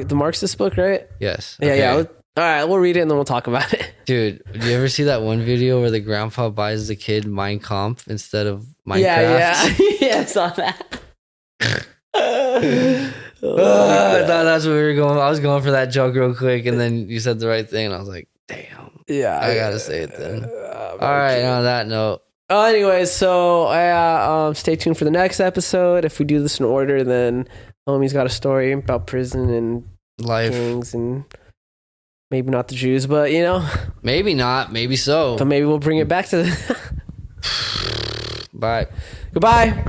the Marxist book, right? Yes. Yeah, okay. yeah. All right, we'll read it and then we'll talk about it. Dude, do you ever see that one video where the grandpa buys the kid Mein Kampf instead of Minecraft? Yeah. Yeah, I saw that. I thought that's where we were going. I was going for that joke real quick, and then you said the right thing, and I was like, damn. Yeah. I gotta say it then. All right, on that note. Anyways, so stay tuned for the next episode. If we do this in order, then homie's got a story about prison and life, gangs, and maybe not the Jews, but you know, maybe not, maybe so. But maybe we'll bring it back to the. Bye. Goodbye.